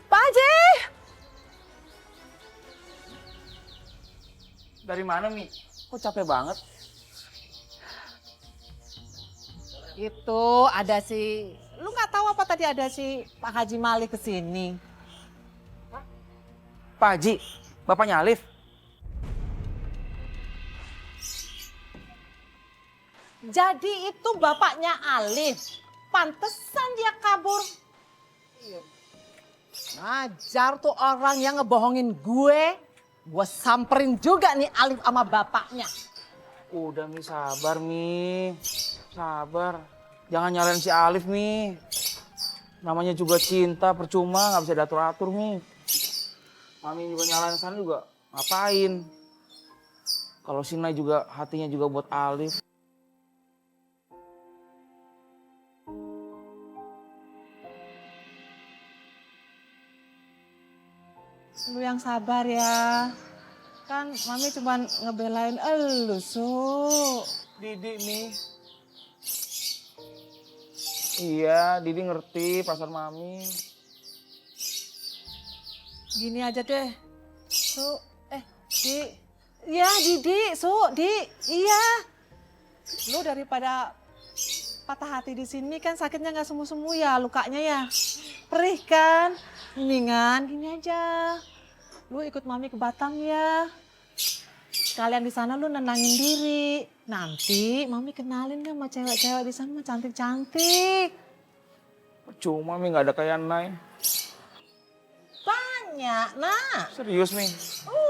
Pak Haji. Dari mana, Mi? Kok capek banget? Itu ada si, lu nggak tahu apa tadi ada si Pak Haji Malik kesini. Pak Haji, bapaknya Alif. Jadi itu bapaknya Alif. Pantesan dia kabur. Ngajar tuh orang yang ngebohongin gue. Gue samperin juga nih Alif sama bapaknya. Udah Mi, sabar Mi. Sabar. Jangan nyalain si Alif, Mi. Namanya juga cinta, percuma, nggak bisa diatur-atur, Mi. Mami juga nyalain sana juga ngapain. Kalau si Nay juga hatinya juga buat Alif. Lu yang sabar ya. Kan Mami cuma ngebelain elu, Su. Didi, Mi. Iya, Didi ngerti perasaan Mami. Gini aja deh. Su, Di. Iya, Didi, Su, Di. Iya. Lu daripada patah hati di sini kan sakitnya nggak semu-semu ya, lukanya ya. Perih kan? Mendingan gini aja. Lu ikut Mami ke Batam ya. Sekalian di sana lu nenangin diri. Nanti Mami kenalin deh sama cewek-cewek di sana cantik-cantik. Percuma, Mi, nggak ada kayak Nay. Banyak, nak. Serius, Mi. Lu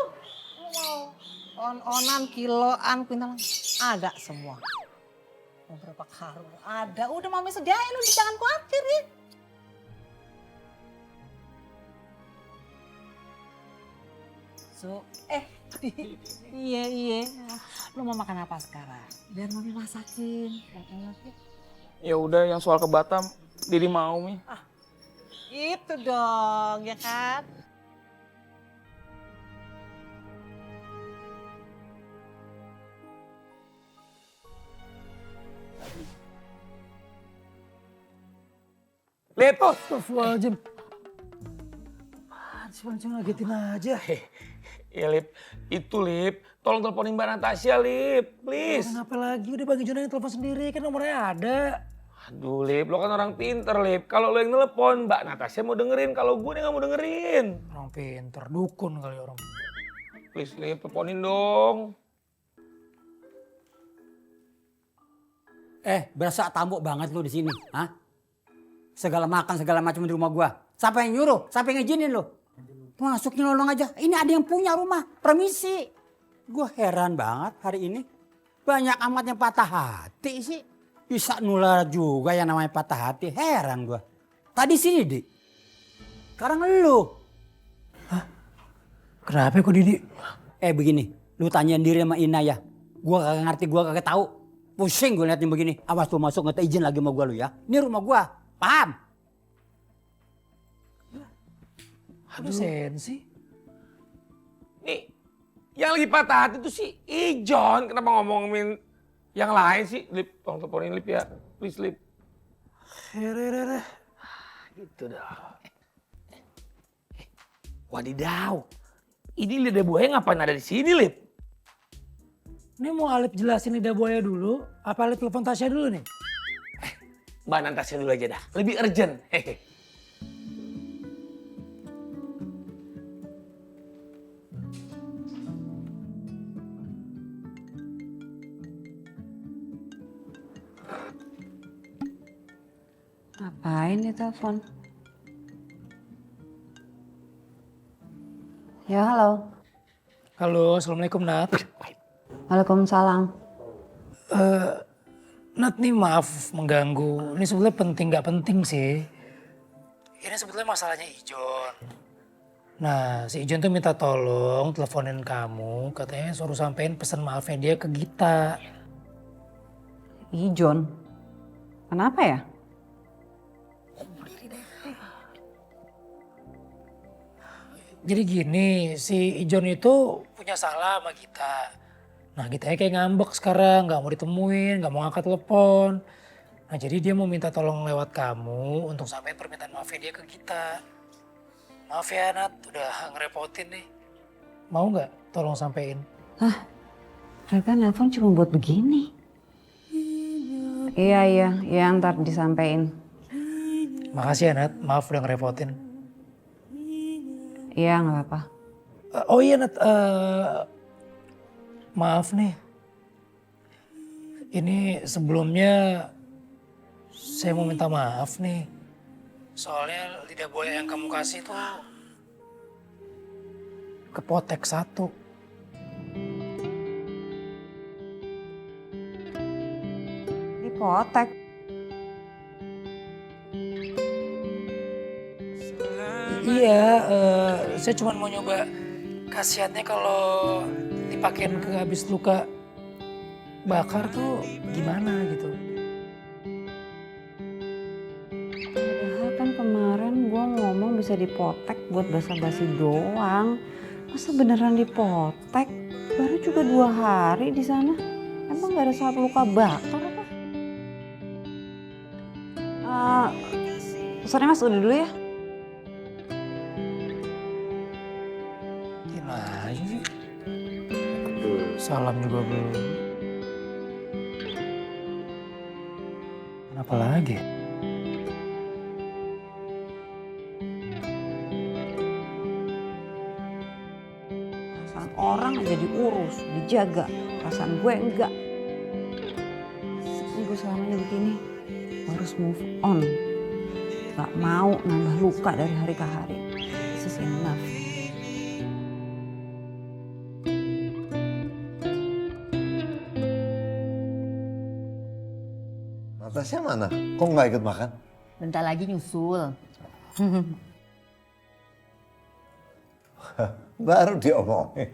mau on-onan, kiloan, kuintalan. Ada semua. Mau berapa karung? Ada. Udah Mami sediain, lu jangan khawatir ya. So, iya. Lu mau makan apa sekarang? Biar Mami masakin. Yang enak ya. Ya udah, yang soal ke Batam, Didi mau, Mi. Itu dong, ya kan? Lip. Astagfirullahaladzim. Apaan sih mancing ngagetin aja. Ya, Lip. Itu, Lip. Tolong teleponin Mbak Natasha, Lip. Please. Kenapa lagi? Udah Bang Ijon yang telepon sendiri, kan nomornya ada. Aduh, Lip. Lo kan orang pinter, Lip. Kalau lo yang telepon, Mbak Natasha mau dengerin. Kalau gue nggak mau dengerin. Orang pinter, dukun kali orang. Please, Lip. Teleponin dong. Berasa tamu banget lu di sini, hah? Segala makan, segala macam di rumah gua. Siapa yang nyuruh? Siapa yang ngizinin lu? Masuk nyolong aja. Ini ada yang punya rumah. Permisi. Gua heran banget hari ini. Banyak amat yang patah hati sih. Bisa nular juga yang namanya patah hati. Heran gua. Tadi sini, Di. Sekarang lu. Hah? Kenapa kok, Didi? Begini. Lu tanyain diri sama Ina ya. Gua kagak ngerti, gua kagak tahu. Pusing gue liatin begini. Awas lu masuk nggak izin lagi sama gua lu ya. Ini rumah gua. Paham? Aduh, sensi. Nih, yang lagi patah hati itu si Ijon. Kenapa ngomongin yang lain sih? Lip, tolong teleponin Lip ya. Please, Lip. Gitu dah. Wadidaw. Ini lidah buaya ngapain ada di sini, Lip? Ini mau Alip jelasin lidah buaya dulu, apa Alip telepon Tasya dulu nih? Mbak Natasha dulu aja dah. Lebih urgent. Hehe. Ngapain nih telepon? Ya, halo. Halo, Assalamualaikum, Nat. Waalaikumsalam. Nat, nih maaf mengganggu. Ini sebetulnya penting nggak penting sih. Ini sebetulnya masalahnya Ijon. Nah, si Ijon tuh minta tolong teleponin kamu. Katanya suruh sampein pesan maafnya dia ke Gita. Ijon? Kenapa ya? Jadi gini, si Ijon itu punya salah sama Gita. Nah, Gitanya kayak ngambek sekarang, nggak mau ditemuin, nggak mau angkat telepon. Nah, jadi dia mau minta tolong lewat kamu untuk sampein permintaan maafnya dia ke Gita. Maaf ya, Nat, udah ngerepotin nih. Mau nggak tolong sampein? Hah? Mereka nelpon cuma buat begini. Iya, ntar disampein. Makasih ya, Nat, maaf udah ngerepotin. Iya, nggak apa-apa. Oh iya, Nat, maaf nih. Ini sebelumnya saya mau minta maaf nih. Soalnya lidah buaya yang kamu kasih tuh kepotek satu. Dipotek? Iya, saya cuma mau nyoba khasiatnya kalau dipakein ke habis luka bakar tuh gimana gitu. Padahal kan kemarin gue ngomong bisa dipotek buat basa-basi doang. Masa beneran dipotek? Baru juga 2 hari di sana. Emang gak ada saat luka bakar apa? Sorry mas, udah dulu ya. Gila aja sih. Salam juga belum. Kenapa lagi? Perasaan orang aja diurus, dijaga. Perasaan gue enggak. Ini gue selamanya begini. Gue harus move on. Gak mau nambah luka dari hari ke hari. This is enough. Natasha mana? Kok nggak ikut makan? Bentar lagi nyusul. Baru diomongin.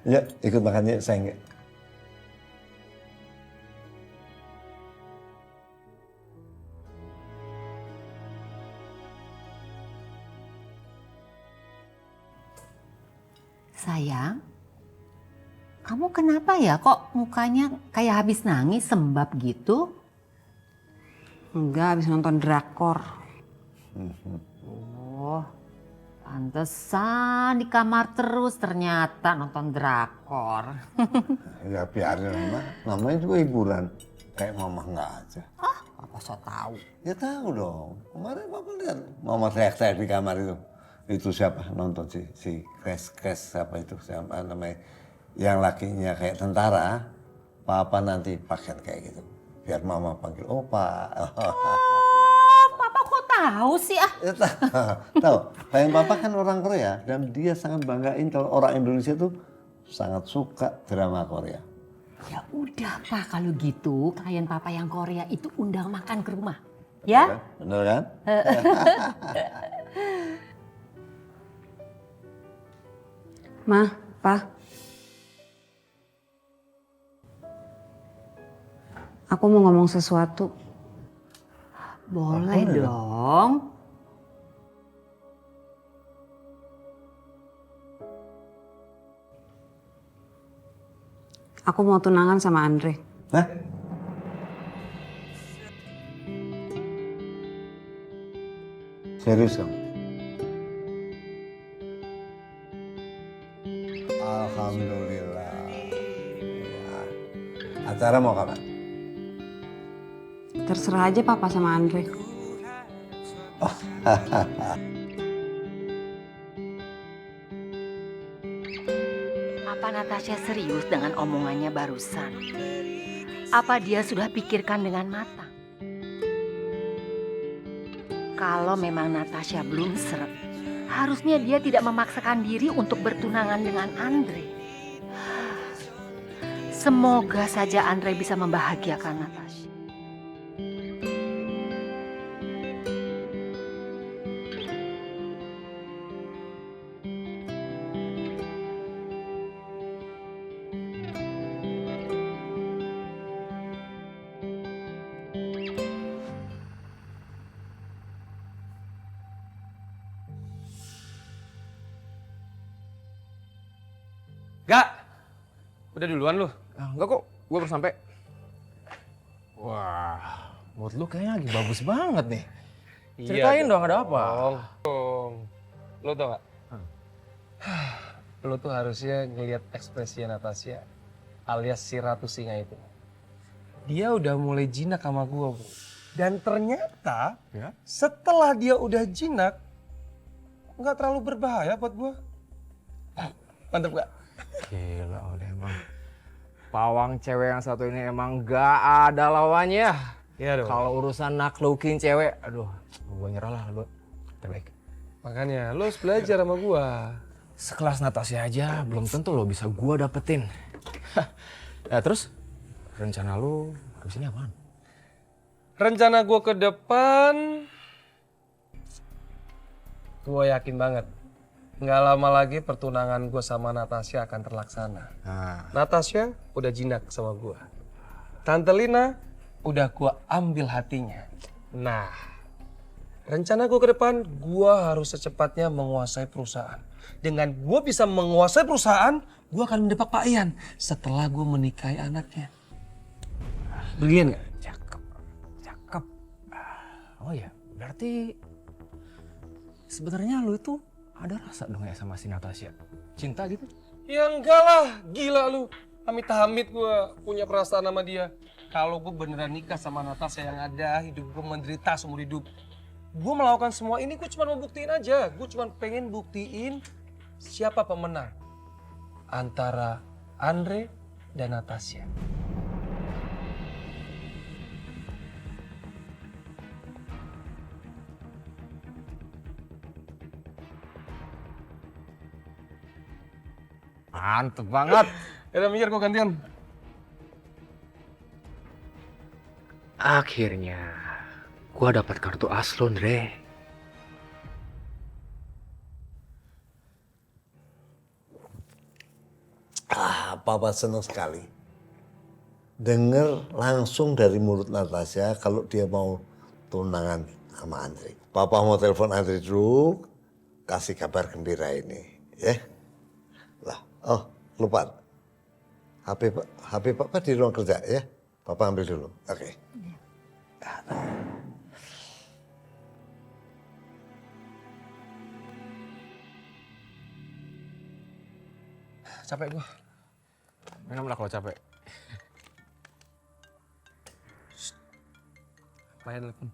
Ya, ikut makan yuk, sayang. Sayang, kamu kenapa ya kok mukanya kayak habis nangis sembab gitu? Enggak, habis nonton drakor. Oh, pantesan di kamar terus ternyata nonton drakor. Ya biarin mama, namanya juga hiburan. Kayak mama nggak aja. Apa so tahu? Ya tahu dong. Kemarin papa lihat mama teriak-teriak di kamar itu. Itu siapa nonton si Crash siapa itu siapa namanya yang lakinya kayak tentara. Papa nanti pakaian kayak gitu. Biar mama panggil opa. Papa kok tahu sih ah? Ya, tahu. Klien papa kan orang Korea dan dia sangat banggain kalau orang Indonesia tuh sangat suka drama Korea. Ya udah Pak, kalau gitu klien papa yang Korea itu undang makan ke rumah. Ya? Bener kan? Ma, Pa. Aku mau ngomong sesuatu. Boleh dong. Aku mau tunangan sama Andre. Hah? Serius kamu? Alhamdulillah. Ya. Acara mau kapan? Terserah aja Papa sama Andre. Apa Natasha serius dengan omongannya barusan? Apa dia sudah pikirkan dengan matang? Kalau memang Natasha belum seret, harusnya dia tidak memaksakan diri untuk bertunangan dengan Andre. Semoga saja Andre bisa membahagiakan Natasha. Gak, udah duluan lu. Enggak kok, gue baru sampai. Wah, mood lu kayaknya lagi bagus banget nih. Ceritain dong, ada apa? Lo tau gak? Lo tuh harusnya ngelihat ekspresi Natasha alias si Ratu Singa itu. Dia udah mulai jinak sama gue, bro. Dan ternyata setelah dia udah jinak, nggak terlalu berbahaya buat gue. Mantep gak? Gila, udah emang. Pawang cewek yang satu ini emang gak ada lawannya. Iya dong. Kalau urusan naklukin cewek, aduh, gue nyerah lah, lo terbaik. Makanya lo harus belajar sama gue. Sekelas Natasha aja belum tentu lo bisa gue dapetin. Ya terus, rencana lo habis ini apaan? Rencana gue ke depan, Gue yakin banget. Nggak lama lagi pertunangan gue sama Natasha akan terlaksana. Natasha udah jinak sama gue. Tante Lina udah gue ambil hatinya. Nah, rencana gue ke depan, gue harus secepatnya menguasai perusahaan. Dengan gue bisa menguasai perusahaan, gue akan mendepak Pak Ian setelah gue menikahi anaknya. Brilian nggak? Cakep. Oh ya, berarti sebenarnya lu itu ada rasa dong ya sama si Natasha? Cinta gitu? Ya enggak lah, gila lu. Amit-amit gue punya perasaan sama dia. Kalau gue beneran nikah sama Natasha yang ada, hidup gue menderita seumur hidup. Gue melakukan semua ini, gue cuma mau buktiin aja. Gue cuma pengen buktiin siapa pemenang antara Andre dan Natasha. Mantep banget. Udah mikir gue gantian. Akhirnya, gua dapat kartu as lo, Andre. Papa senang sekali. Dengar langsung dari mulut Natasha kalau dia mau tunangan sama Andre. Papa mau telepon Andre dulu, kasih kabar gembira ini, ya. Lah, oh lupa. HP Papa di ruang kerja ya. Papa ambil dulu, oke. Capek gue. Minum lah kalau capek. Payan telepon.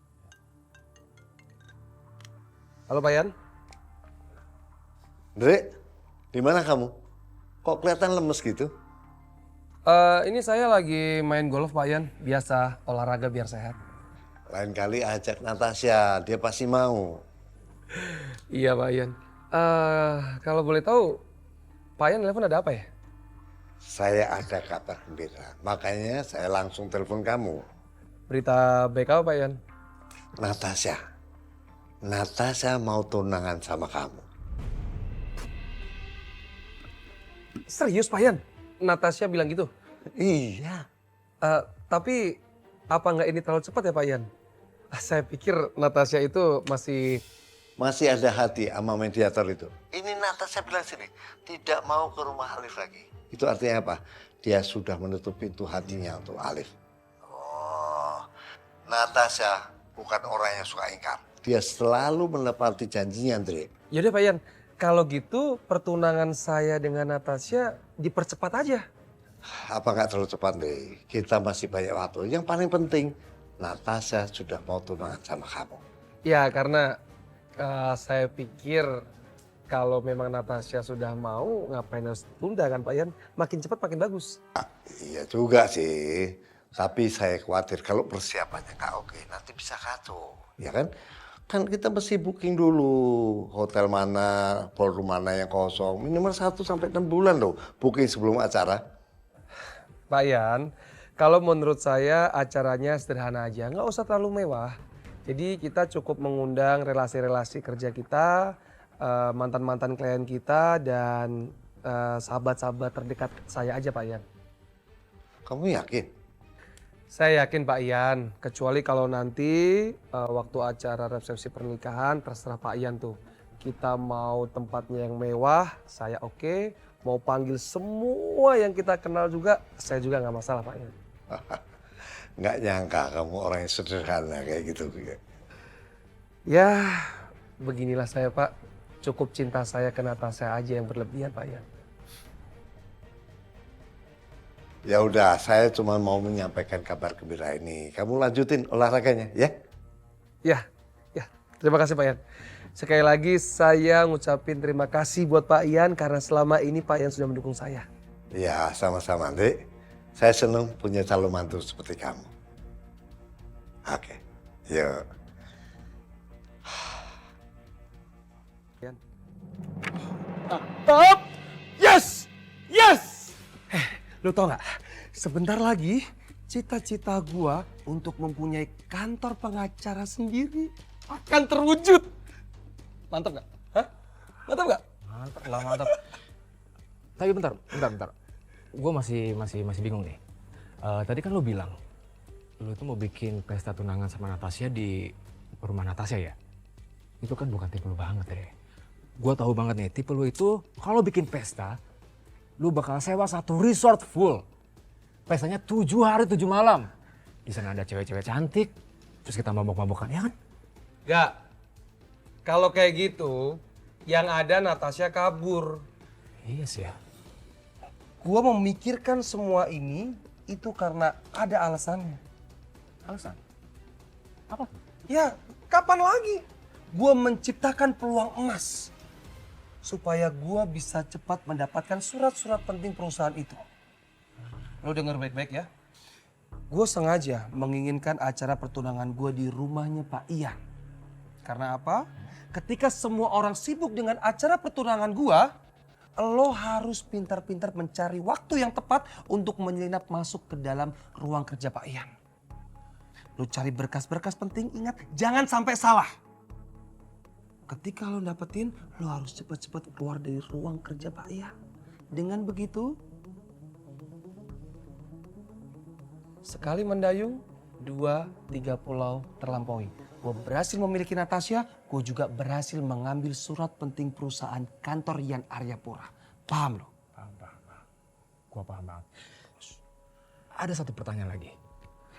Halo Payan. Dre, di mana kamu? Kok kelihatan lemes gitu? Ini saya lagi main golf Payan. Biasa olahraga biar sehat. Lain kali ajak Natasha, dia pasti mau. Iya Payan. Kalau boleh tahu, Payan telepon ada apa ya? Saya ada kabar gembira, makanya saya langsung telepon kamu. Berita baik apa Payan? Natasha mau tunangan sama kamu. Serius Payan? Natasha bilang gitu? Iya. Tapi apa nggak ini terlalu cepat ya Payan? Saya pikir Natasha itu masih ada hati sama mediator itu. Ini Natasha bilang sini, tidak mau ke rumah Alif lagi. Itu artinya apa? Dia sudah menutup pintu hatinya untuk Alif. Oh, Natasha bukan orang yang suka ingkar. Dia selalu menepati janjinya, Andre. Yaudah Pak Ian, kalau gitu pertunangan saya dengan Natasha dipercepat aja. Apa nggak terlalu cepat, deh? Kita masih banyak waktu. Yang paling penting, Natasha sudah mau tunangan sama kamu. Ya, karena saya pikir kalau memang Natasha sudah mau, ngapain harus tunda kan Pak Ian? Makin cepat makin bagus. Iya juga sih. Tapi saya khawatir kalau persiapannya nggak oke, nanti bisa kacau. Ya kan? Kan kita mesti booking dulu hotel mana, ballroom mana yang kosong. Minimal 1 sampai 6 bulan loh booking sebelum acara. Pak Ian, kalau menurut saya acaranya sederhana aja, nggak usah terlalu mewah. Jadi kita cukup mengundang relasi-relasi kerja kita, mantan-mantan klien kita, dan sahabat-sahabat terdekat saya aja Pak Ian. Kamu yakin? Saya yakin Pak Ian, kecuali kalau nanti waktu acara resepsi pernikahan terserah Pak Ian tuh. Kita mau tempatnya yang mewah, saya oke. Mau panggil semua yang kita kenal juga, saya juga nggak masalah Pak Ian. Nggak nyangka kamu orang yang sederhana kayak gitu. Ya, beginilah saya Pak. Cukup cinta saya ke Natasha aja yang berlebihan Pak Ian. Ya udah, saya cuma mau menyampaikan kabar gembira ini. Kamu lanjutin olahraganya, ya? Ya. Terima kasih Pak Ian. Sekali lagi saya ngucapin terima kasih buat Pak Ian karena selama ini Pak Ian sudah mendukung saya. Ya, sama-sama, Dek. Saya senang punya calon mantu seperti kamu. Oke, yuk. Stop! Yes! Yes! Lo tau gak? Sebentar lagi cita-cita gua untuk mempunyai kantor pengacara sendiri akan terwujud. Mantap gak? Mantap gak? Mantap lah, mantap. Tapi bentar. Gue masih bingung nih. Tadi kan lo bilang, lo itu mau bikin pesta tunangan sama Natasha di rumah Natasha ya? Itu kan bukan tipe lo banget deh. Gue tahu banget nih, tipe lo itu kalau bikin pesta, lo bakal sewa satu resort full. Pestanya 7 hari 7 malam. Di sana ada cewek-cewek cantik, terus kita mabok-mabokan, ya kan? Gak. Kalau kayak gitu, yang ada Natasha kabur. Iya sih ya. Gua memikirkan semua ini itu karena ada alasannya. Alasan? Apa? Ya, kapan lagi? Gua menciptakan peluang emas supaya gua bisa cepat mendapatkan surat-surat penting perusahaan itu. Lo denger baik-baik ya. Gue sengaja menginginkan acara pertunangan gue di rumahnya Pak Ian. Karena apa? Ketika semua orang sibuk dengan acara pertunangan gue, lo harus pintar-pintar mencari waktu yang tepat untuk menyelinap masuk ke dalam ruang kerja Pak Ian. Lo cari berkas-berkas penting, ingat jangan sampai salah. Ketika lo dapetin, lo harus cepat-cepat keluar dari ruang kerja Pak Ian. Dengan begitu, sekali mendayung, 2-3 pulau terlampaui. Gue berhasil memiliki Natasha, gue juga berhasil mengambil surat penting perusahaan kantor Yan Aryapura. Paham lo? Paham. Gue paham banget. Ada satu pertanyaan lagi.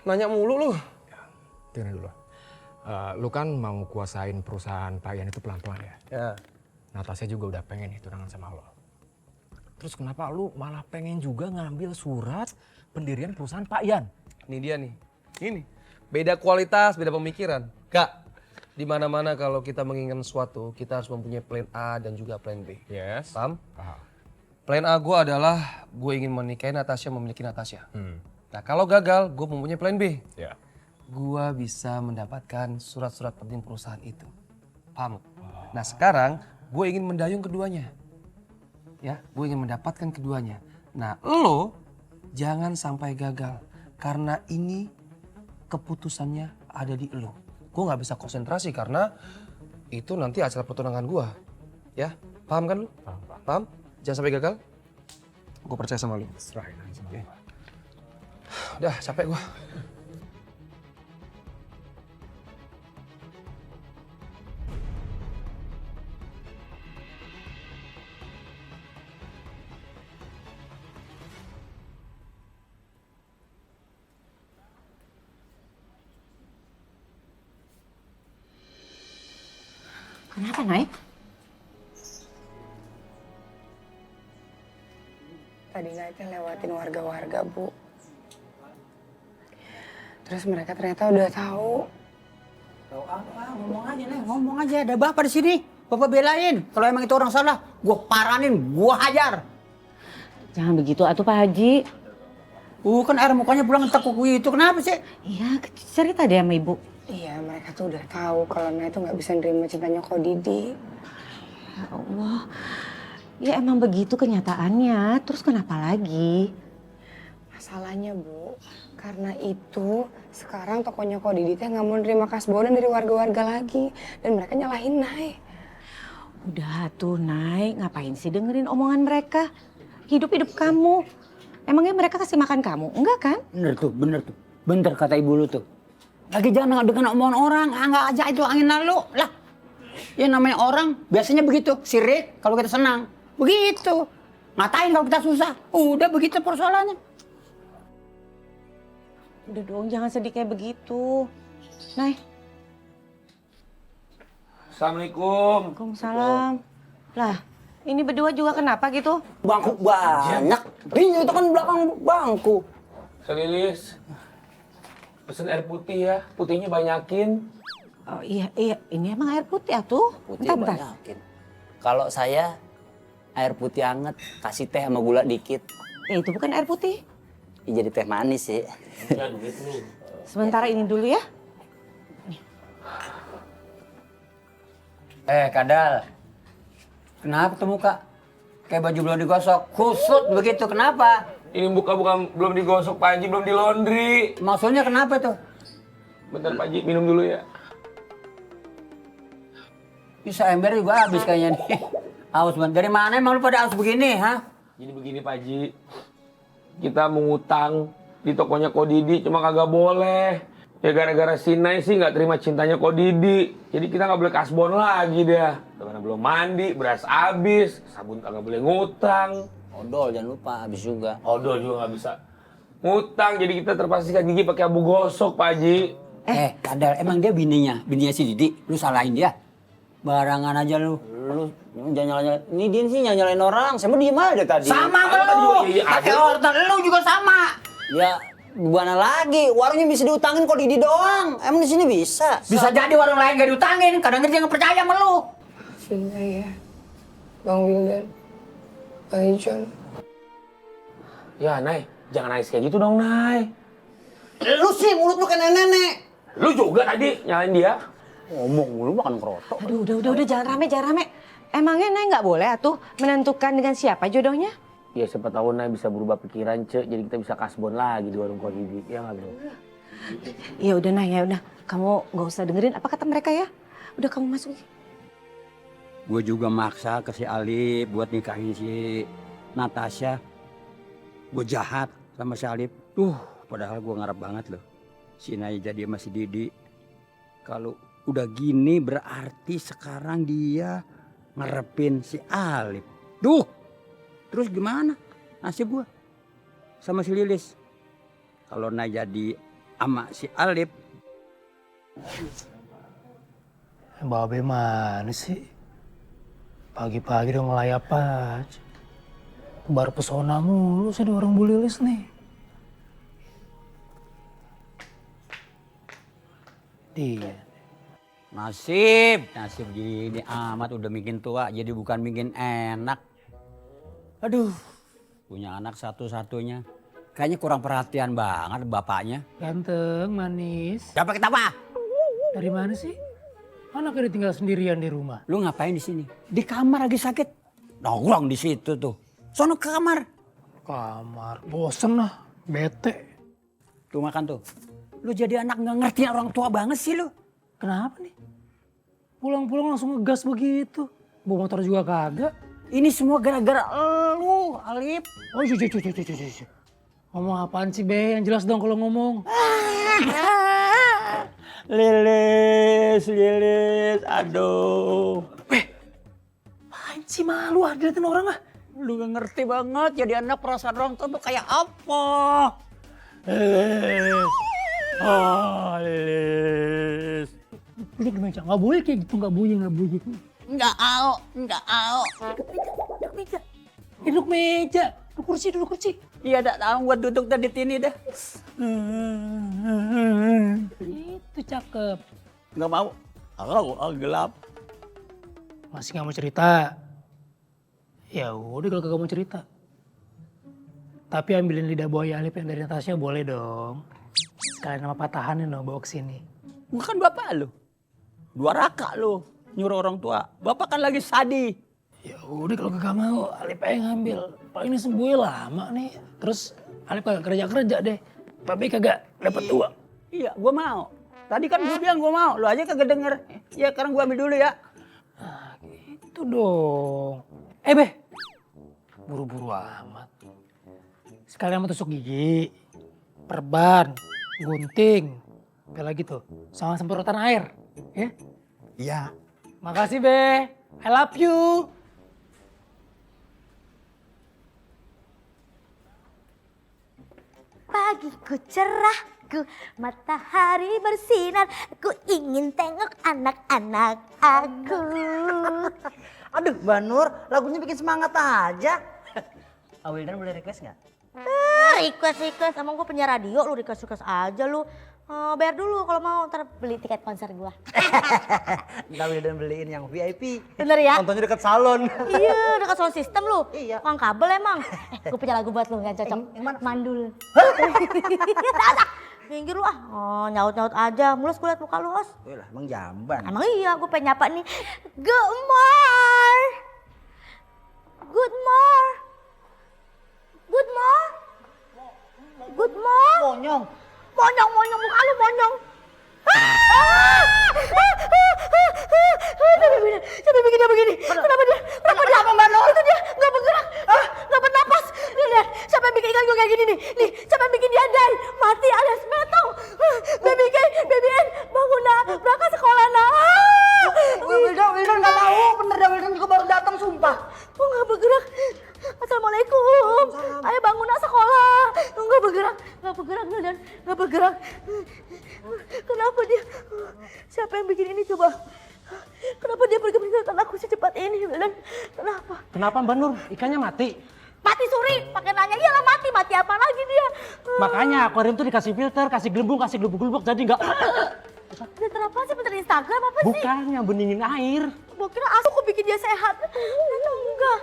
Nanya mulu lu. Ya, dengerin dulu. Lu kan mau kuasain perusahaan Pak Ian itu pelan-pelan ya? Ya. Natasha juga udah pengen nih tunangan sama lo. Terus kenapa lu malah pengen juga ngambil surat pendirian perusahaan Pak Ian? Ini dia nih. Ini. Beda kualitas, beda pemikiran. Kak, di mana-mana kalau kita menginginkan sesuatu, kita harus mempunyai plan A dan juga plan B. Yes. Paham? Paham. Plan A gue adalah gue ingin menikahi Natasha, memiliki Natasha. Nah kalau gagal, gue mempunyai plan B. Ya. Gue bisa mendapatkan surat-surat penting perusahaan itu. Paham? Nah sekarang gue ingin mendayung keduanya. Ya, gue ingin mendapatkan keduanya. Nah lo jangan sampai gagal. Karena ini keputusannya ada di lo. Gue gak bisa konsentrasi karena itu nanti acara pertunangan gue. Ya, paham kan lu? Paham? Jangan sampai gagal. Gue percaya sama lu. Serahin aja sama gue. Udah, capek gue. Kenapa, Nay? Tadi Nay lewatin warga-warga, Bu. Terus mereka ternyata udah tahu. Tahu apa? Ngomong aja, Nay. Ngomong aja. Ada bapak di sini. Bapak belain. Kalau emang itu orang salah, gue paranin, gue hajar. Jangan begitu atuh Pak Haji. Kan air mukanya pulang tekuk itu. Kenapa sih? Iya, cerita deh sama Ibu. Iya, mereka tuh udah tahu kalau Nay tuh nggak bisa nerima cintanya Ko Didi. Ya Allah. Ya emang begitu kenyataannya. Terus kenapa lagi? Masalahnya, Bu, karena itu sekarang tokonya Ko Didi teh nggak mau nerima kasbonan dari warga-warga lagi. Dan mereka nyalahin Nay. Udah tuh, Nay. Ngapain sih dengerin omongan mereka? Hidup-hidup kamu. Emangnya mereka kasih makan kamu? Enggak kan? Bener tuh. Bener kata ibu lu tuh. Lagi jangan dengan omongan orang, nggak aja itu angin lalu. Lah, ya namanya orang biasanya begitu, sirik kalau kita senang. Begitu. Ngatain kalau kita susah. Udah begitu persoalannya. Udah dong, jangan sedih kayak begitu. Nay. Assalamualaikum. Waalaikumsalam. Lah, ini berdua juga kenapa gitu? Bangku banyak. Iya, itu kan belakang bangku. Selilis. Pesen air putih ya, putihnya banyakin. Oh iya, ini emang air putih atuh. Putih banyakin. Kalau saya air putih anget, kasih teh sama gula dikit. Ya itu bukan air putih. Ya, jadi teh manis sih. Ya duit lu. Sementara ini dulu ya. Kadal. Kenapa tuh muka? Kayak baju belum digosok, kusut begitu, kenapa? Ini muka bukan belum digosok Pak Haji, belum di laundry. Maksudnya kenapa tuh? Bentar Pak Haji, minum dulu ya. Bisa ember juga habis kayaknya nih. Aus banget. Dari mana emang lu pada aus begini, ha? Jadi begini Pak Haji, kita mengutang di tokonya Ko Didi cuma kagak boleh. Ya gara-gara si Nay sih nggak terima cintanya Ko Didi. Jadi kita nggak boleh kasbon lagi dia. Karena belum mandi, beras habis, sabun kagak boleh ngutang. Odol jangan lupa, habis juga. Odol juga nggak bisa ngutang. Jadi kita terpaksa sikat gigi pakai abu gosok Pak Haji. Kadal, emang dia bininya si Didi. Lu salahin dia. Barangan aja lu. Lu jangan nyalain. Ini dia sih nyalain orang. Saya mau diem aja tadi. Sama lu. Pakai order lu juga sama. Ya, gimana lagi? Warungnya bisa diutangin kok Didi doang. Emang di sini bisa? Bisa jadi warung lain gak diutangin. Kadang dia nggak percaya sama lu. Sudah ya, Bang Wildan, Bang Ijon. Ya Nay, jangan nangis kayak gitu dong Nay. Lu sih mulut lu kayak nenek-nenek. Lu juga tadi nyalain dia. Ngomong mulu makan kerotok. Aduh, udah, jangan rame. Emangnya Nay nggak boleh atuh menentukan dengan siapa jodohnya? Ya siapa tahu Nay bisa berubah pikiran Cek, jadi kita bisa kasbon lagi di warung Ko Didi. Ya nggak Bro? Ya udah Nay, ya udah. Kamu nggak usah dengerin apa kata mereka ya. Udah kamu masuk. Gue juga maksa ke si Alip buat nikahin si Natasha. Gue jahat sama si Alip. Padahal gue ngarep banget loh. Si Nay jadi sama si Didi. Kalau udah gini berarti sekarang dia ngarepin si Alip. Terus gimana nasib gue sama si Lilis? Kalau Nay jadi sama si Alip. Babe mana sih? Pagi-pagi udah ngelayap aja. Baru pesona mulu sih di warung Bu Lilis nih. Dia. Nasib gini amat udah bikin tua jadi bukan bikin enak. Aduh, punya anak satu-satunya. Kayaknya kurang perhatian banget bapaknya. Ganteng, manis. Dapat apa? Dari mana sih? Anaknya ditinggal sendirian di rumah. Lu ngapain di sini? Di kamar lagi sakit. Nongkrong di situ tuh. Sono ke kamar. Kamar, bosen lah, bete. Tuh makan tuh. Lu jadi anak nggak ngerti orang tua banget sih lu. Kenapa nih? Pulang-pulang langsung ngegas begitu. Bawa motor juga kagak. Ini semua gara-gara lu, Alip. Oh, cuy. Ngomong apaan sih, Be? Yang jelas dong kalau ngomong. Lilis, aduh. Apaan sih malu liatin orang ah? Lu gak ngerti banget jadi anak perasaan orang tua tuh kayak apa. Lilis. Duduk di meja, nggak boleh kayak gitu, nggak boleh gitu. Nggak ao. Duduk meja, duduk kursi. Iya dah, tahu gua duduk tadi sini dah. Itu cakep. Nggak mau. Gelap. Masih nggak mau cerita? Ya udah kalau kagak mau cerita. Tapi ambilin lidah buaya Alip yang dari Natasha boleh dong. Sekalian nama patahanin dong bawa kesini. Bukan bapak lu. 2 raka lu nyuruh orang tua. Bapak kan lagi sadi. Ya udah kalau kagak mau Alip aja ngambil. Paling ini sembuhnya lama nih. Terus Alip kagak kerja deh. Papi kagak dapat uang. Iya, gua mau. Tadi kan gua bilang gua mau. Lu aja kagak denger. Ya sekarang gua ambil dulu ya. Nah gitu dong. Be. Buru-buru amat. Sekalian mau tusuk gigi. Perban. Gunting. Apa lagi tuh? Sama semprotan air. Ya? Iya. Makasih, Be. I love you. Pagiku cerahku, matahari bersinar, aku ingin tengok anak-anak aku. Aduh, Mbak Nur, lagunya bikin semangat aja. Wildan boleh request nggak? Request, emang gue penyiar radio, lu request aja lu. Bayar dulu kalau mau, ntar beli tiket konser gue. Ntar Wildan beliin yang VIP. Bener ya? Nontonnya deket salon. Iya, dekat sound system lu. Iya. Tukang kabel emang. Gue punya lagu buat lu, yang cocok. Mandul. Minggir lu nyaut-nyaut aja. Mulus gue liat muka lu, Os. Wih lah, emang jamban. Emang iya, gue pengen nyapa nih. Good morning. Monyong. Monyong, muka lu monyong. Sampai begini. Kenapa dia Kenapa? Kok nggak bergerak? Assalamualaikum. Ayo bangun nak sekolah. Nggak bergerak, Wildan. Nggak bergerak. Kenapa dia? Siapa yang bikin ini coba? Kenapa dia pergi meninggalkan aku secepat ini, Wildan? Kenapa? Kenapa Mbak Nur? Ikannya mati. Mati suri, pakai nanya. Iyalah mati apa lagi dia? Makanya akuarium tuh dikasih filter, kasih gelembung, kasih gelubuk-gelubuk jadi nggak. Filter apa sih? Filter Instagram apa sih? Bukan, yang beningin air. Gua kira aku bikin dia sehat. Enggak.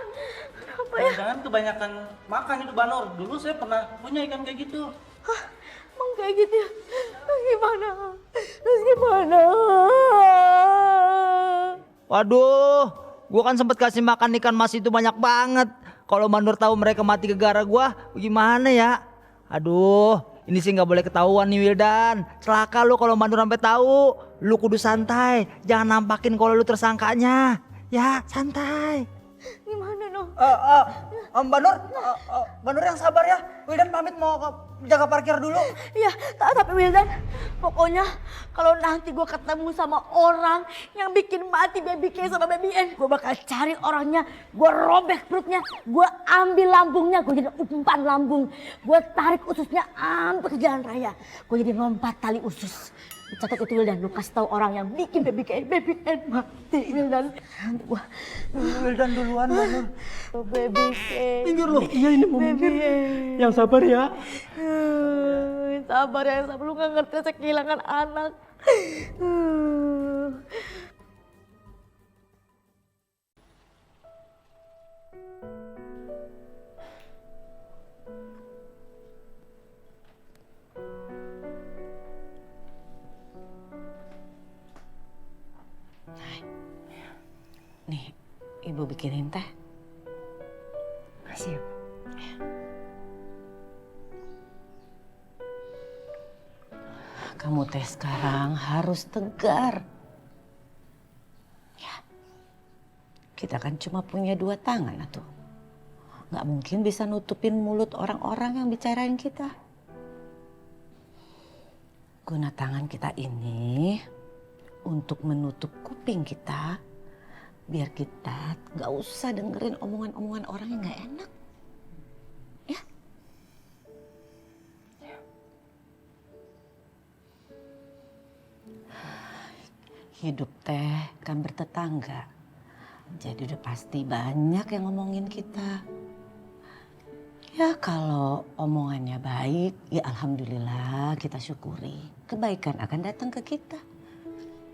Apa ya? Jangan kebanyakan makan itu Mbak Nur. Dulu saya pernah punya ikan kayak gitu. Hah? Emang kayak gitu ya? Gimana? Terus gimana? Waduh, gua kan sempet kasih makan ikan mas itu banyak banget. Kalau Mbak Nur tahu mereka mati gara-gara gua, gimana ya? Aduh, ini sih nggak boleh ketahuan nih Wildan. Celaka lu kalau Mbak Nur sampai tahu. Lu kudu santai, jangan nampakin kalau lu tersangkanya. Ya, santai. Gimana no? Mbak Nur yang sabar ya. Wildan pamit mau jaga parkir dulu. Iya, tapi Wildan, pokoknya kalau nanti gue ketemu sama orang yang bikin mati baby K sama baby N, gue bakal cari orangnya, gue robek perutnya, gue ambil lambungnya, gue jadi umpan lambung, gue tarik ususnya sampai ke jalan raya, gue jadi lompat tali usus. Catat itu Wildan, lu kasih tahu orang yang bikin baby K, baby N mati Wildan. Wah, Wildan duluan Mbak Nur. Baby K. Minggir loh, iya ini mau minggir. Yang sabar ya. Sabar ya, sabar. Lu gak ngerti saya kehilangan anak. Nih, Ibu bikinin teh. Makasih ya. Kamu teh sekarang harus tegar. Ya, kita kan cuma punya 2 tangan atuh. Nggak mungkin bisa nutupin mulut orang-orang yang bicarain kita. Guna tangan kita ini untuk menutup kuping kita, biar kita nggak usah dengerin omongan-omongan orang yang nggak enak. Ya. Hidup teh kan bertetangga. Jadi udah pasti banyak yang ngomongin kita. Ya kalau omongannya baik, ya alhamdulillah kita syukuri. Kebaikan akan datang ke kita.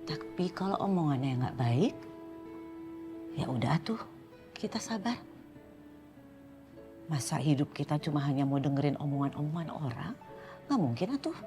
Tapi kalau omongannya nggak baik, ya udah tuh, kita sabar. Masa hidup kita cuma hanya mau dengerin omongan-omongan orang? Nggak mungkin atuh.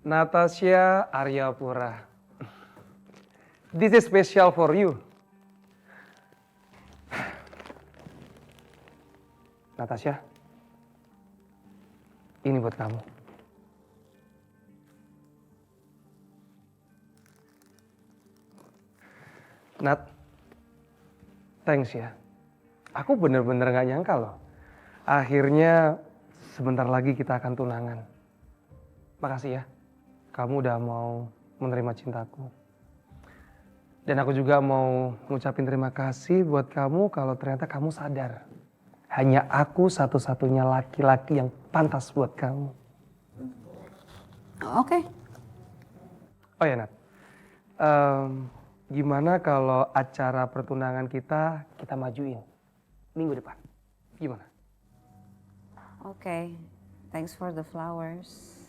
Natasha Aryapura. This is special for you. Natasha, ini buat kamu. Nat, thanks ya. Aku bener-bener gak nyangka loh. Akhirnya sebentar lagi kita akan tunangan. Makasih ya. Kamu udah mau menerima cintaku. Dan aku juga mau ngucapin terima kasih buat kamu kalau ternyata kamu sadar. Hanya aku satu-satunya laki-laki yang pantas buat kamu. Oke. Oh ya Nat, gimana kalau acara pertunangan kita majuin minggu depan? Gimana? Oke, thanks for the flowers.